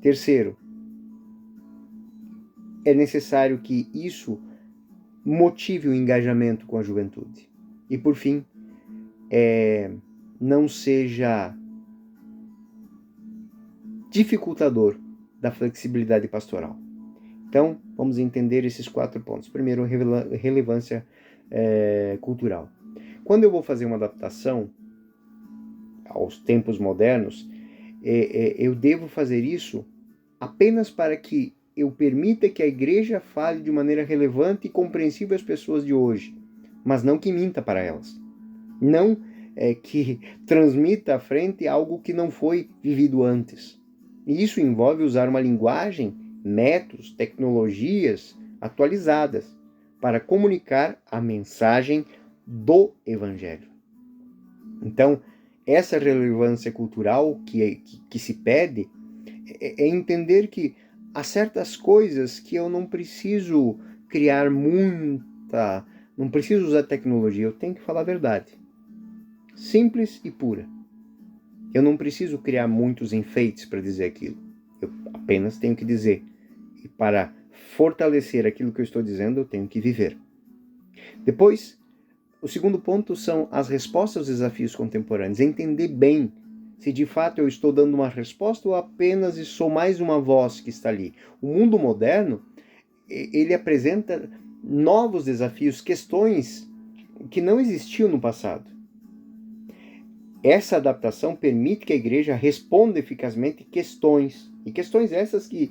Terceiro, é necessário que isso motive o engajamento com a juventude. E por fim, não seja dificultador da flexibilidade pastoral. Então, vamos entender esses 4 pontos. Primeiro, relevância cultural. Quando eu vou fazer uma adaptação aos tempos modernos, eu devo fazer isso apenas para que eu permita que a igreja fale de maneira relevante e compreensível às pessoas de hoje, mas não que minta para elas. Não que transmita à frente algo que não foi vivido antes. E isso envolve usar uma linguagem, métodos, tecnologias atualizadas para comunicar a mensagem do Evangelho. Então, essa relevância cultural que se pede é entender que há certas coisas que eu não preciso criar não preciso usar tecnologia, eu tenho que falar a verdade. Simples e pura. Eu não preciso criar muitos enfeites para dizer aquilo. Eu apenas tenho que dizer. E para fortalecer aquilo que eu estou dizendo, eu tenho que viver. Depois, o segundo ponto são as respostas aos desafios contemporâneos. Entender bem se de fato eu estou dando uma resposta ou apenas sou mais uma voz que está ali. O mundo moderno, ele apresenta novos desafios, questões que não existiam no passado. Essa adaptação permite que a igreja responda eficazmente questões, e questões essas que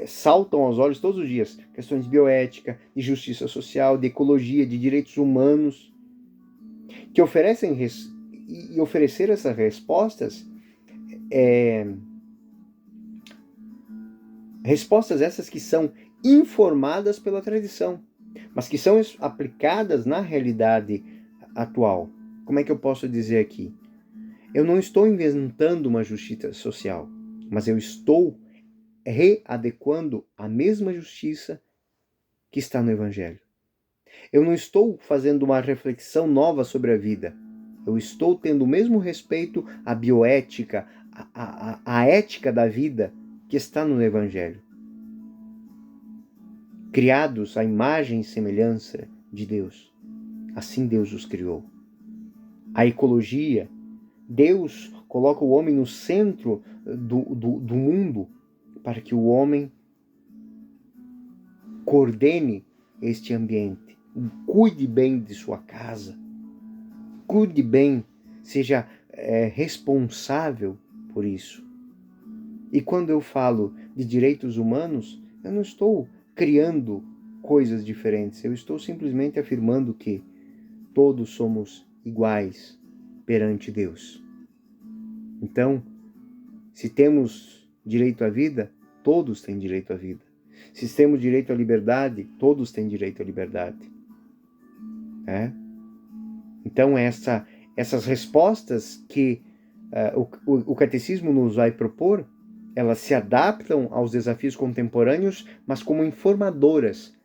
saltam aos olhos todos os dias, questões de bioética, de justiça social, de ecologia, de direitos humanos, que oferecer essas respostas, respostas essas que são informadas pela tradição, mas que são aplicadas na realidade atual. Como é que eu posso dizer aqui? Eu não estou inventando uma justiça social, mas eu estou readequando a mesma justiça que está no Evangelho. Eu não estou fazendo uma reflexão nova sobre a vida. Eu estou tendo o mesmo respeito à bioética, à ética da vida que está no Evangelho. Criados à imagem e semelhança de Deus. Assim Deus os criou. A ecologia, Deus coloca o homem no centro do mundo para que o homem coordene este ambiente, cuide bem de sua casa, cuide bem, seja responsável por isso. E quando eu falo de direitos humanos, eu não estou criando coisas diferentes, eu estou simplesmente afirmando que todos somos iguais perante Deus. Então, se temos direito à vida, todos têm direito à vida. Se temos direito à liberdade, todos têm direito à liberdade. Então, essas respostas que o catecismo nos vai propor, elas se adaptam aos desafios contemporâneos, mas como informadoras,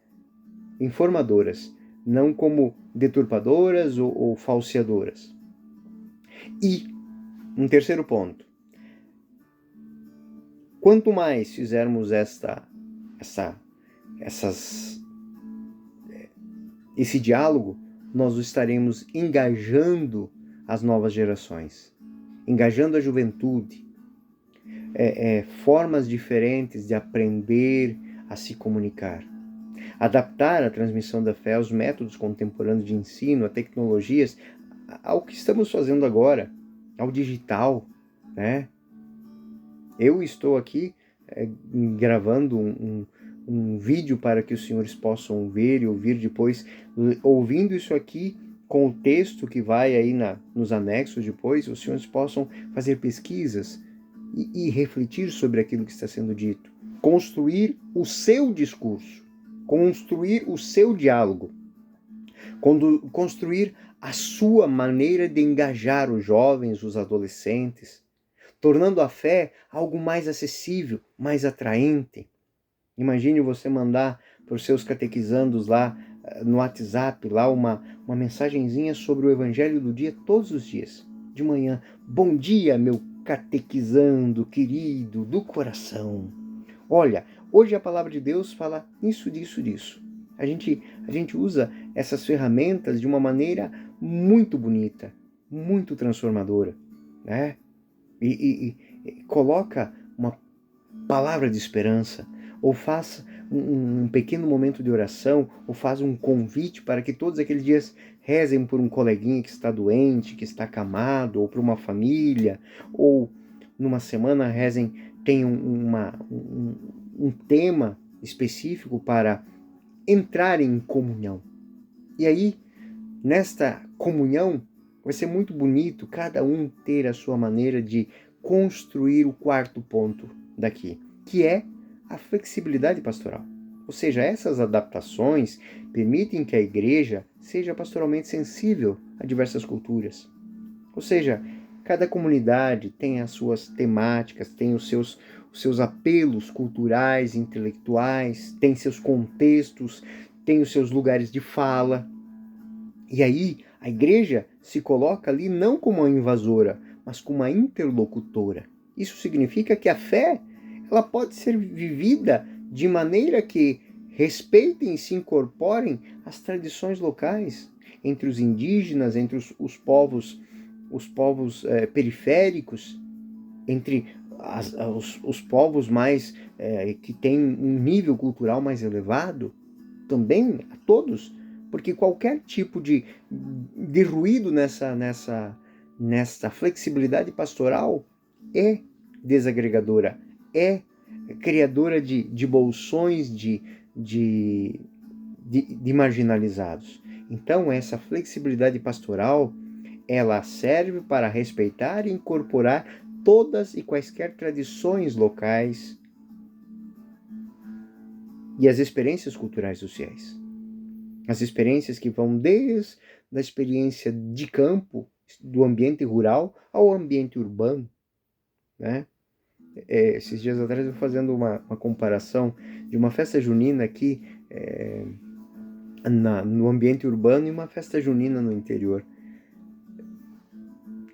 não como deturpadoras ou falseadoras. E um terceiro ponto. Quanto mais fizermos esse diálogo, nós estaremos engajando as novas gerações, engajando a juventude, formas diferentes de aprender a se comunicar. Adaptar a transmissão da fé aos métodos contemporâneos de ensino, a tecnologias, ao que estamos fazendo agora, ao digital, né? Eu estou aqui gravando um vídeo para que os senhores possam ver e ouvir depois, ouvindo isso aqui, com o texto que vai aí nos anexos depois, os senhores possam fazer pesquisas e refletir sobre aquilo que está sendo dito. Construir o seu discurso, construir o seu diálogo, construir a sua maneira de engajar os jovens, os adolescentes, tornando a fé algo mais acessível, mais atraente. Imagine você mandar para os seus catequizandos lá no WhatsApp lá uma mensagenzinha sobre o evangelho do dia todos os dias, de manhã. Bom dia, meu catequizando querido do coração. Olha, hoje a palavra de Deus fala isso, disso, disso. A gente usa essas ferramentas de uma maneira muito bonita, muito transformadora, né? E coloca uma palavra de esperança, ou faz um pequeno momento de oração, ou faz um convite para que todos aqueles dias rezem por um coleguinha que está doente, que está acamado, ou por uma família, ou numa semana rezem, tenham um tema específico para entrar em comunhão. E aí, nesta comunhão, vai ser muito bonito cada um ter a sua maneira de construir o quarto ponto daqui, que é a flexibilidade pastoral. Ou seja, essas adaptações permitem que a igreja seja pastoralmente sensível a diversas culturas. Ou seja, cada comunidade tem as suas temáticas, tem os seus apelos culturais, intelectuais, tem seus contextos, tem os seus lugares de fala. E aí, a igreja se coloca ali não como uma invasora, mas como uma interlocutora. Isso significa que a fé ela pode ser vivida de maneira que respeitem e se incorporem às tradições locais, entre os indígenas, entre os povos periféricos, entre os povos mais que têm um nível cultural mais elevado, também a todos, porque qualquer tipo de ruído nessa flexibilidade pastoral é desagregadora, é criadora de bolsões, de marginalizados. Então, essa flexibilidade pastoral, ela serve para respeitar e incorporar todas e quaisquer tradições locais e as experiências culturais dos fiéis. As experiências que vão desde a experiência de campo, do ambiente rural, ao ambiente urbano, né? Esses dias atrás eu fazendo uma comparação de uma festa junina aqui no ambiente urbano e uma festa junina no interior.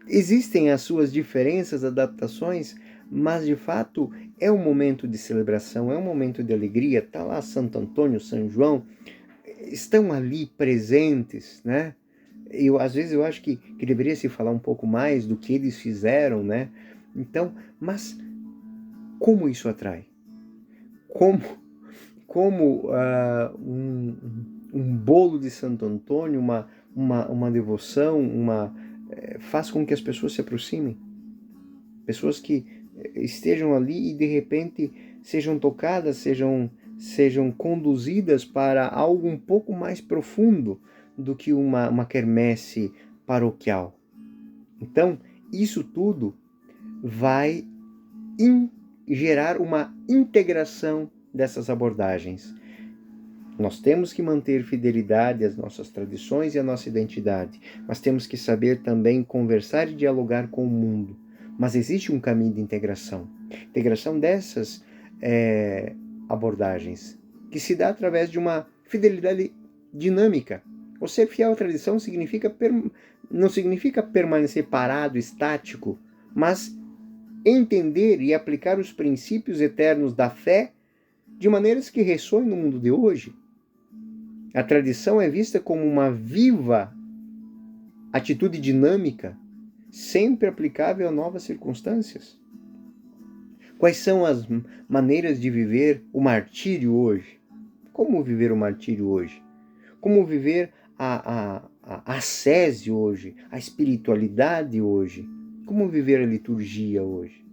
Existem as suas diferenças, adaptações, mas de fato é um momento de celebração, é um momento de alegria. Está lá Santo Antônio, São João, estão ali presentes, né? Às vezes eu acho que deveria se falar um pouco mais do que eles fizeram, né? Então, mas como isso atrai? Como um bolo de Santo Antônio, uma devoção, faz com que as pessoas se aproximem. Pessoas que estejam ali e de repente sejam tocadas, sejam conduzidas para algo um pouco mais profundo do que uma quermesse paroquial. Então, isso tudo vai gerar uma integração dessas abordagens. Nós temos que manter fidelidade às nossas tradições e à nossa identidade, mas temos que saber também conversar e dialogar com o mundo. Mas existe um caminho de integração. Integração dessas abordagens, que se dá através de uma fidelidade dinâmica. O ser fiel à tradição não significa permanecer parado, estático, mas entender e aplicar os princípios eternos da fé de maneiras que ressoem no mundo de hoje. A tradição é vista como uma viva atitude dinâmica, sempre aplicável a novas circunstâncias. Quais são as maneiras de viver o martírio hoje? Como viver o martírio hoje? Como viver a ascese hoje? A espiritualidade hoje? Como viver a liturgia hoje?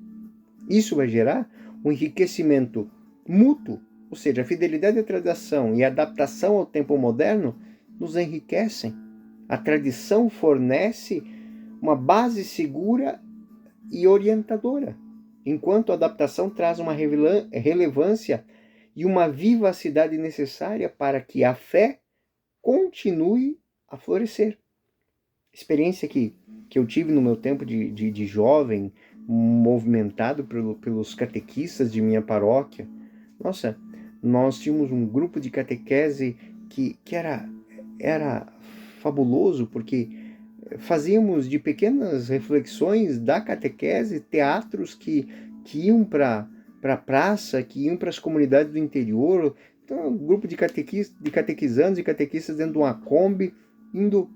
Isso vai gerar um enriquecimento mútuo Ou seja, a fidelidade à tradição e a adaptação ao tempo moderno nos enriquecem. A tradição fornece uma base segura e orientadora, enquanto a adaptação traz uma relevância e uma vivacidade necessária para que a fé continue a florescer. Experiência que eu tive no meu tempo de jovem, movimentado pelos catequistas de minha paróquia. Nossa, nós tínhamos um grupo de catequese que era fabuloso, porque fazíamos de pequenas reflexões da catequese teatros que iam para a praça, que iam para as comunidades do interior. Então, um grupo de catequizandos e catequistas dentro de uma Kombi, indo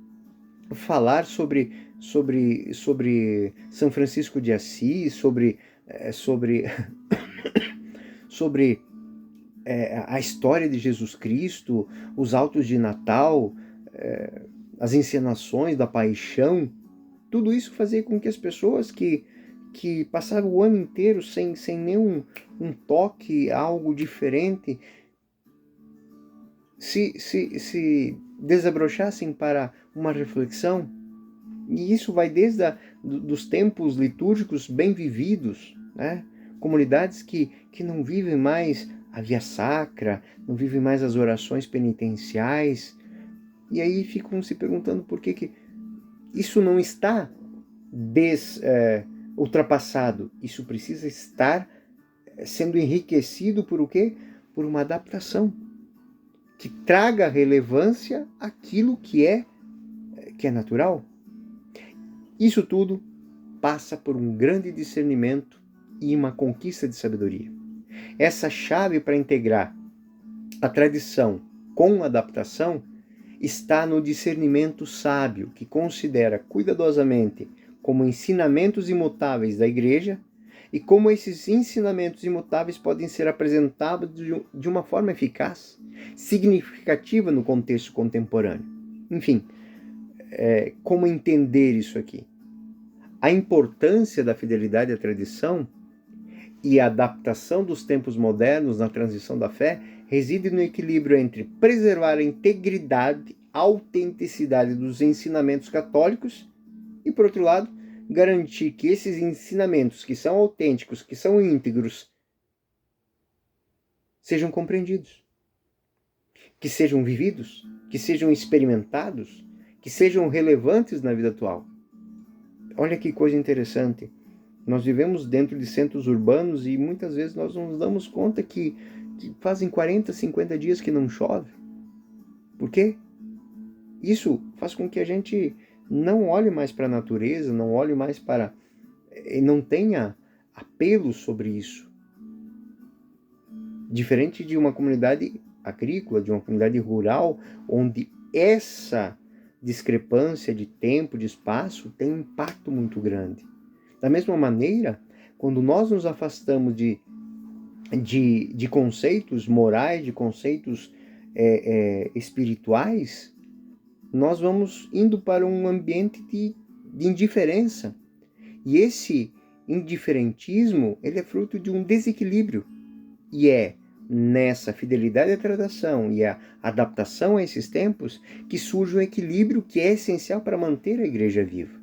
falar sobre São Francisco de Assis, sobre a história de Jesus Cristo, os autos de Natal, as encenações da Paixão. Tudo isso fazia com que as pessoas que passaram o ano inteiro sem nenhum toque, algo diferente, se desabrochassem para uma reflexão. E isso vai desde dos tempos litúrgicos bem vividos, né? Comunidades que não vivem mais a via sacra, não vivem mais as orações penitenciais, e aí ficam se perguntando por que isso não está ultrapassado. Isso precisa estar sendo enriquecido por o quê? Por uma adaptação que traga relevância àquilo que é natural. Isso tudo passa por um grande discernimento e uma conquista de sabedoria. Essa chave para integrar a tradição com a adaptação está no discernimento sábio, que considera cuidadosamente como ensinamentos imutáveis da Igreja e como esses ensinamentos imutáveis podem ser apresentados de uma forma eficaz, significativa no contexto contemporâneo. Enfim, como entender isso aqui? A importância da fidelidade à tradição e a adaptação dos tempos modernos na transição da fé reside no equilíbrio entre preservar a integridade, a autenticidade dos ensinamentos católicos e, por outro lado, garantir que esses ensinamentos que são autênticos, que são íntegros, sejam compreendidos, que sejam vividos, que sejam experimentados, que sejam relevantes na vida atual. Olha que coisa interessante. Nós vivemos dentro de centros urbanos e muitas vezes nós não nos damos conta que fazem 40, 50 dias que não chove. Por quê? Isso faz com que a gente não olhe mais para a natureza, não olhe mais para... não tenha apelo sobre isso. Diferente de uma comunidade agrícola, de uma comunidade rural, onde essa discrepância de tempo, de espaço, tem um impacto muito grande. Da mesma maneira, quando nós nos afastamos de conceitos morais, de conceitos espirituais, nós vamos indo para um ambiente de indiferença. E esse indiferentismo, ele é fruto de um desequilíbrio. E é nessa fidelidade à tradição e a adaptação a esses tempos que surge um equilíbrio que é essencial para manter a igreja viva,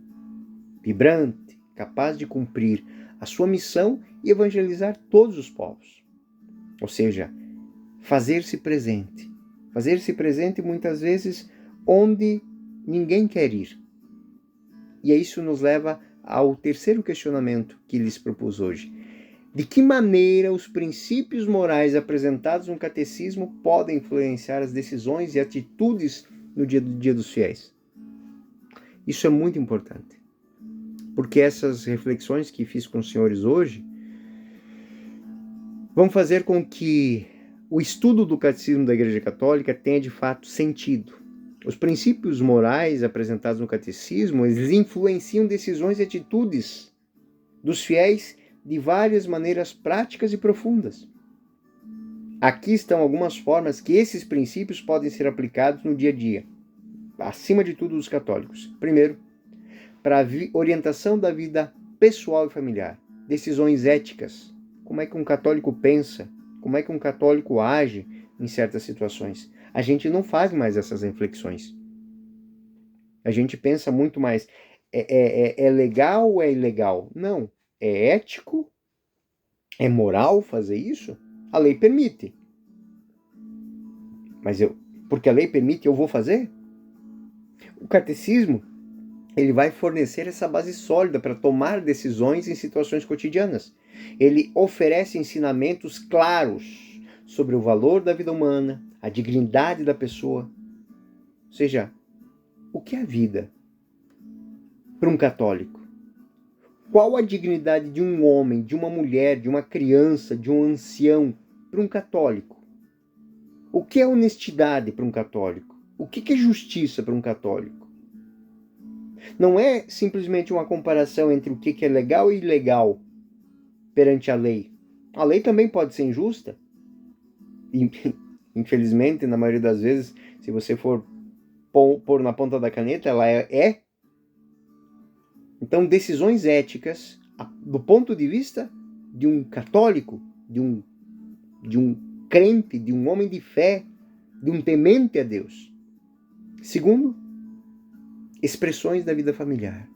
vibrante, capaz de cumprir a sua missão e evangelizar todos os povos. Ou seja, fazer-se presente. Fazer-se presente muitas vezes onde ninguém quer ir. E isso nos leva ao terceiro questionamento que lhes propus hoje. De que maneira os princípios morais apresentados no catecismo podem influenciar as decisões e atitudes no dia dos fiéis? Isso é muito importante, porque essas reflexões que fiz com os senhores hoje vão fazer com que o estudo do catecismo da Igreja Católica tenha de fato sentido. Os princípios morais apresentados no catecismo, eles influenciam decisões e atitudes dos fiéis de várias maneiras práticas e profundas. Aqui estão algumas formas que esses princípios podem ser aplicados no dia a dia, acima de tudo dos católicos. Primeiro, para a orientação da vida pessoal e familiar, decisões éticas. Como é que um católico pensa? Como é que um católico age em certas situações? A gente não faz mais essas reflexões. A gente pensa muito mais, é legal ou é ilegal? Não. É ético? É moral fazer isso? A lei permite. Mas porque a lei permite, eu vou fazer? O catecismo, ele vai fornecer essa base sólida para tomar decisões em situações cotidianas. Ele oferece ensinamentos claros sobre o valor da vida humana, a dignidade da pessoa. Ou seja, o que é a vida para um católico? Qual a dignidade de um homem, de uma mulher, de uma criança, de um ancião para um católico? O que é honestidade para um católico? O que é justiça para um católico? Não é simplesmente uma comparação entre o que é legal e ilegal perante a lei. A lei também pode ser injusta. E, infelizmente, na maioria das vezes, se você for pôr na ponta da caneta, ela é. Então, decisões éticas, do ponto de vista de um católico, de um crente, de um homem de fé, de um temente a Deus. Segundo, expressões da vida familiar.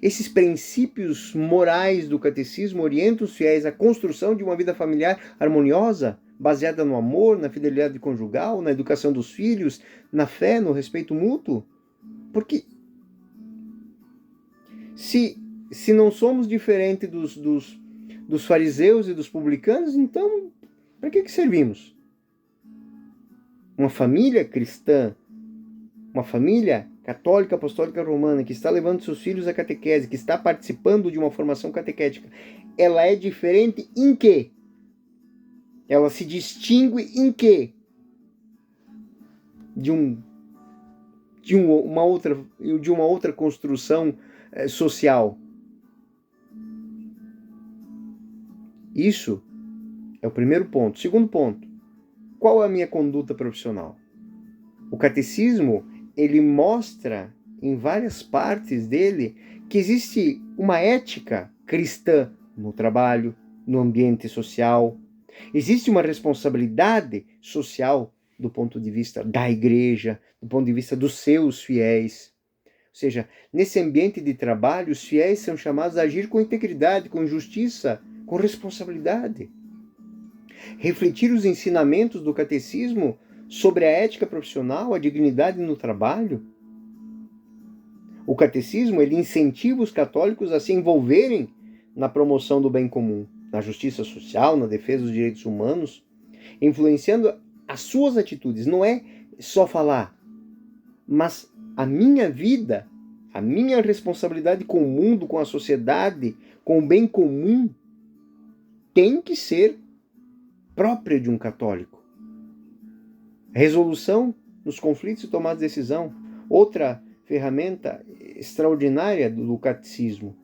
Esses princípios morais do catecismo orientam os fiéis à construção de uma vida familiar harmoniosa, baseada no amor, na fidelidade conjugal, na educação dos filhos, na fé, no respeito mútuo. Porque se não somos diferentes dos fariseus e dos publicanos, então para que servimos? Uma família cristã, uma família católica, apostólica, romana, que está levando seus filhos à catequese, que está participando de uma formação catequética, ela é diferente em quê? Ela se distingue em quê? De uma outra construção social. Isso é o primeiro ponto. Segundo ponto, qual é a minha conduta profissional? O catecismo, ele mostra em várias partes dele que existe uma ética cristã no trabalho, no ambiente social. Existe uma responsabilidade social do ponto de vista da igreja, do ponto de vista dos seus fiéis. Ou seja, nesse ambiente de trabalho, os fiéis são chamados a agir com integridade, com justiça, com responsabilidade. Refletir os ensinamentos do catecismo sobre a ética profissional, a dignidade no trabalho. O catecismo, ele incentiva os católicos a se envolverem na promoção do bem comum, na justiça social, na defesa dos direitos humanos, influenciando as suas atitudes. Não é só falar, mas a minha vida, a minha responsabilidade com o mundo, com a sociedade, com o bem comum, tem que ser própria de um católico. Resolução nos conflitos e tomada de decisão. Outra ferramenta extraordinária do catecismo.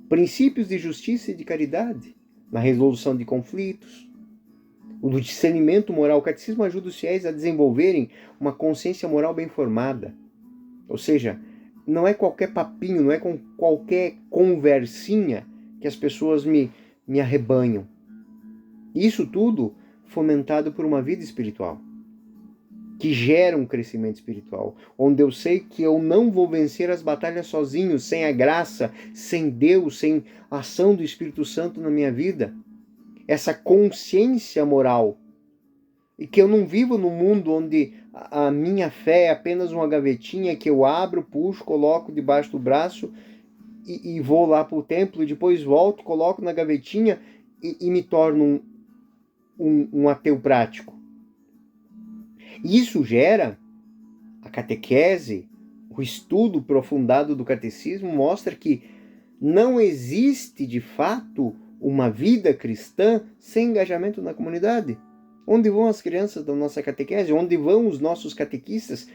Princípios de justiça e de caridade na resolução de conflitos. O do discernimento moral. O catecismo ajuda os fiéis a desenvolverem uma consciência moral bem formada. Ou seja, não é qualquer papinho, não é com qualquer conversinha que as pessoas me arrebanham. Isso tudo fomentado por uma vida espiritual, que gera um crescimento espiritual, onde eu sei que eu não vou vencer as batalhas sozinho, sem a graça, sem Deus, sem a ação do Espírito Santo na minha vida. Essa consciência moral. E que eu não vivo num mundo onde a minha fé é apenas uma gavetinha que eu abro, puxo, coloco debaixo do braço e vou lá para o templo e depois volto, coloco na gavetinha e me torno um ateu prático. Isso gera a catequese, o estudo aprofundado do catecismo mostra que não existe de fato uma vida cristã sem engajamento na comunidade. Onde vão as crianças da nossa catequese? Onde vão os nossos catequistas?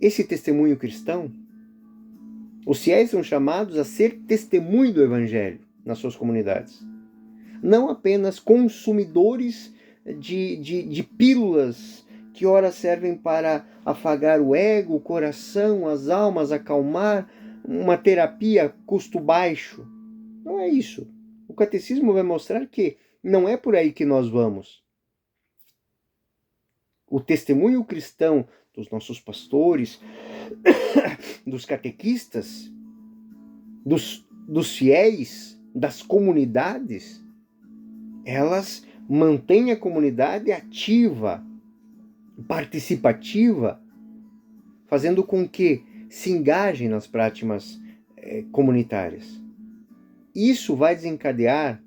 Esse testemunho cristão? Os fiéis são chamados a ser testemunho do Evangelho nas suas comunidades. Não apenas consumidores de pílulas que ora servem para afagar o ego, o coração, as almas, acalmar, uma terapia custo baixo. Não é isso. O catecismo vai mostrar que não é por aí que nós vamos. o testemunho cristão dos nossos pastores, dos catequistas, dos fiéis, das comunidades, elas mantêm a comunidade ativa, participativa, fazendo com que se engajem nas práticas comunitárias. Isso vai desencadear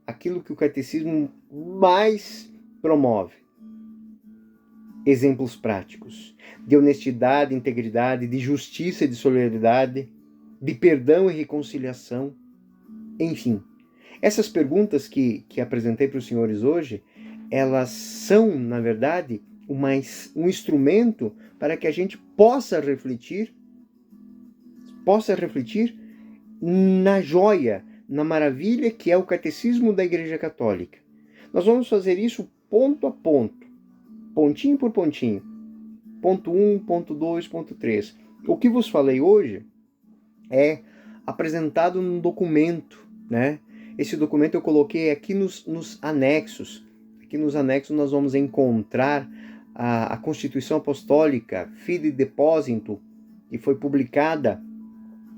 aquilo que o catecismo mais promove. Exemplos práticos de honestidade, integridade, de justiça e de solidariedade, de perdão e reconciliação, enfim. Essas perguntas que apresentei para os senhores hoje, elas são, na verdade, um instrumento para que a gente possa refletir na joia, na maravilha que é o Catecismo da Igreja Católica. Nós vamos fazer isso ponto a ponto, pontinho por pontinho. Ponto 1, ponto 2, ponto 3. O que vos falei hoje é apresentado num documento, né? Esse documento eu coloquei aqui nos anexos. Aqui nos anexos nós vamos encontrar a Constituição Apostólica Fide Deposito, que foi publicada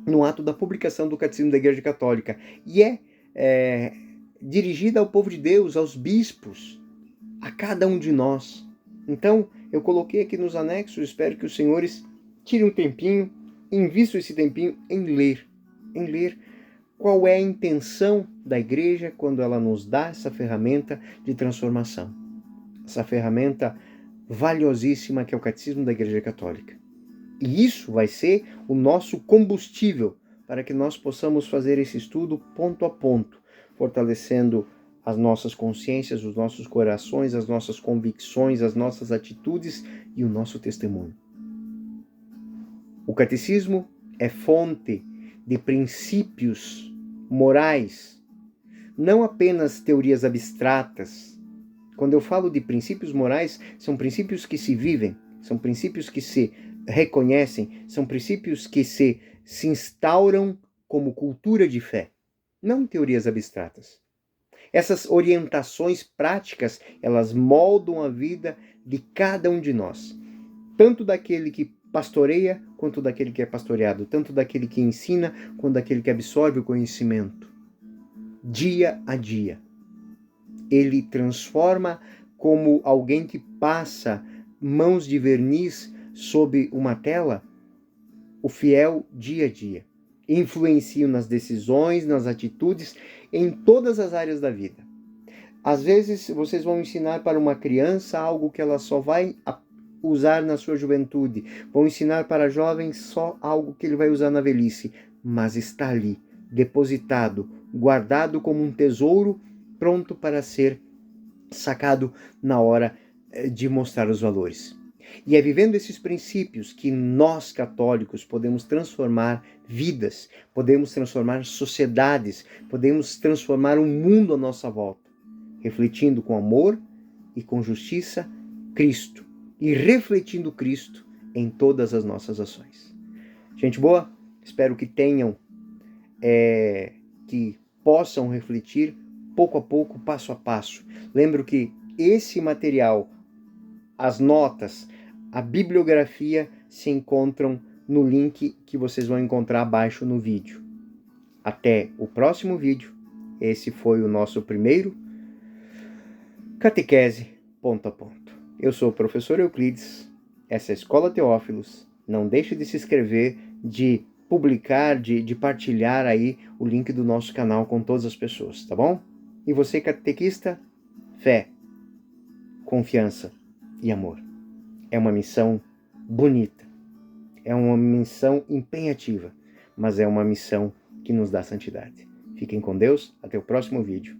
no ato da publicação do Catecismo da Igreja Católica. E é dirigida ao povo de Deus, aos bispos, a cada um de nós. Então, eu coloquei aqui nos anexos, espero que os senhores tirem um tempinho, invistam esse tempinho em ler qual é a intenção da igreja quando ela nos dá essa ferramenta de transformação. Essa ferramenta valiosíssima que é o Catecismo da Igreja Católica. E isso vai ser o nosso combustível para que nós possamos fazer esse estudo ponto a ponto, fortalecendo as nossas consciências, os nossos corações, as nossas convicções, as nossas atitudes e o nosso testemunho. O catecismo é fonte de princípios morais, não apenas teorias abstratas. Quando eu falo de princípios morais, são princípios que se vivem, são princípios que se reconhecem, são princípios que se instauram como cultura de fé, não teorias abstratas. Essas orientações práticas, elas moldam a vida de cada um de nós, tanto daquele que pastoreia, quanto daquele que é pastoreado, tanto daquele que ensina, quanto daquele que absorve o conhecimento. Dia a dia. Ele transforma como alguém que passa mãos de verniz sob uma tela, o fiel dia a dia. Influenciam nas decisões, nas atitudes, em todas as áreas da vida. Às vezes, vocês vão ensinar para uma criança algo que ela só vai usar na sua juventude. Vão ensinar para jovens só algo que ele vai usar na velhice. Mas está ali, depositado, guardado como um tesouro, pronto para ser sacado na hora de mostrar os valores. E é vivendo esses princípios que nós, católicos, podemos transformar vidas, podemos transformar sociedades, podemos transformar o mundo à nossa volta, refletindo com amor e com justiça Cristo e refletindo Cristo em todas as nossas ações. Gente boa, espero que tenham, que possam refletir pouco a pouco, passo a passo. Lembro que esse material, as notas, a bibliografia se encontram no link que vocês vão encontrar abaixo no vídeo. Até o próximo vídeo. Esse foi o nosso primeiro Catequese ponto a ponto. Eu sou o professor Euclides, essa é a Escola Teófilos. Não deixe de se inscrever, de publicar, de partilhar aí o link do nosso canal com todas as pessoas, tá bom? E você, catequista, fé, confiança e amor. É uma missão bonita, é uma missão empenhativa, mas é uma missão que nos dá santidade. Fiquem com Deus, até o próximo vídeo.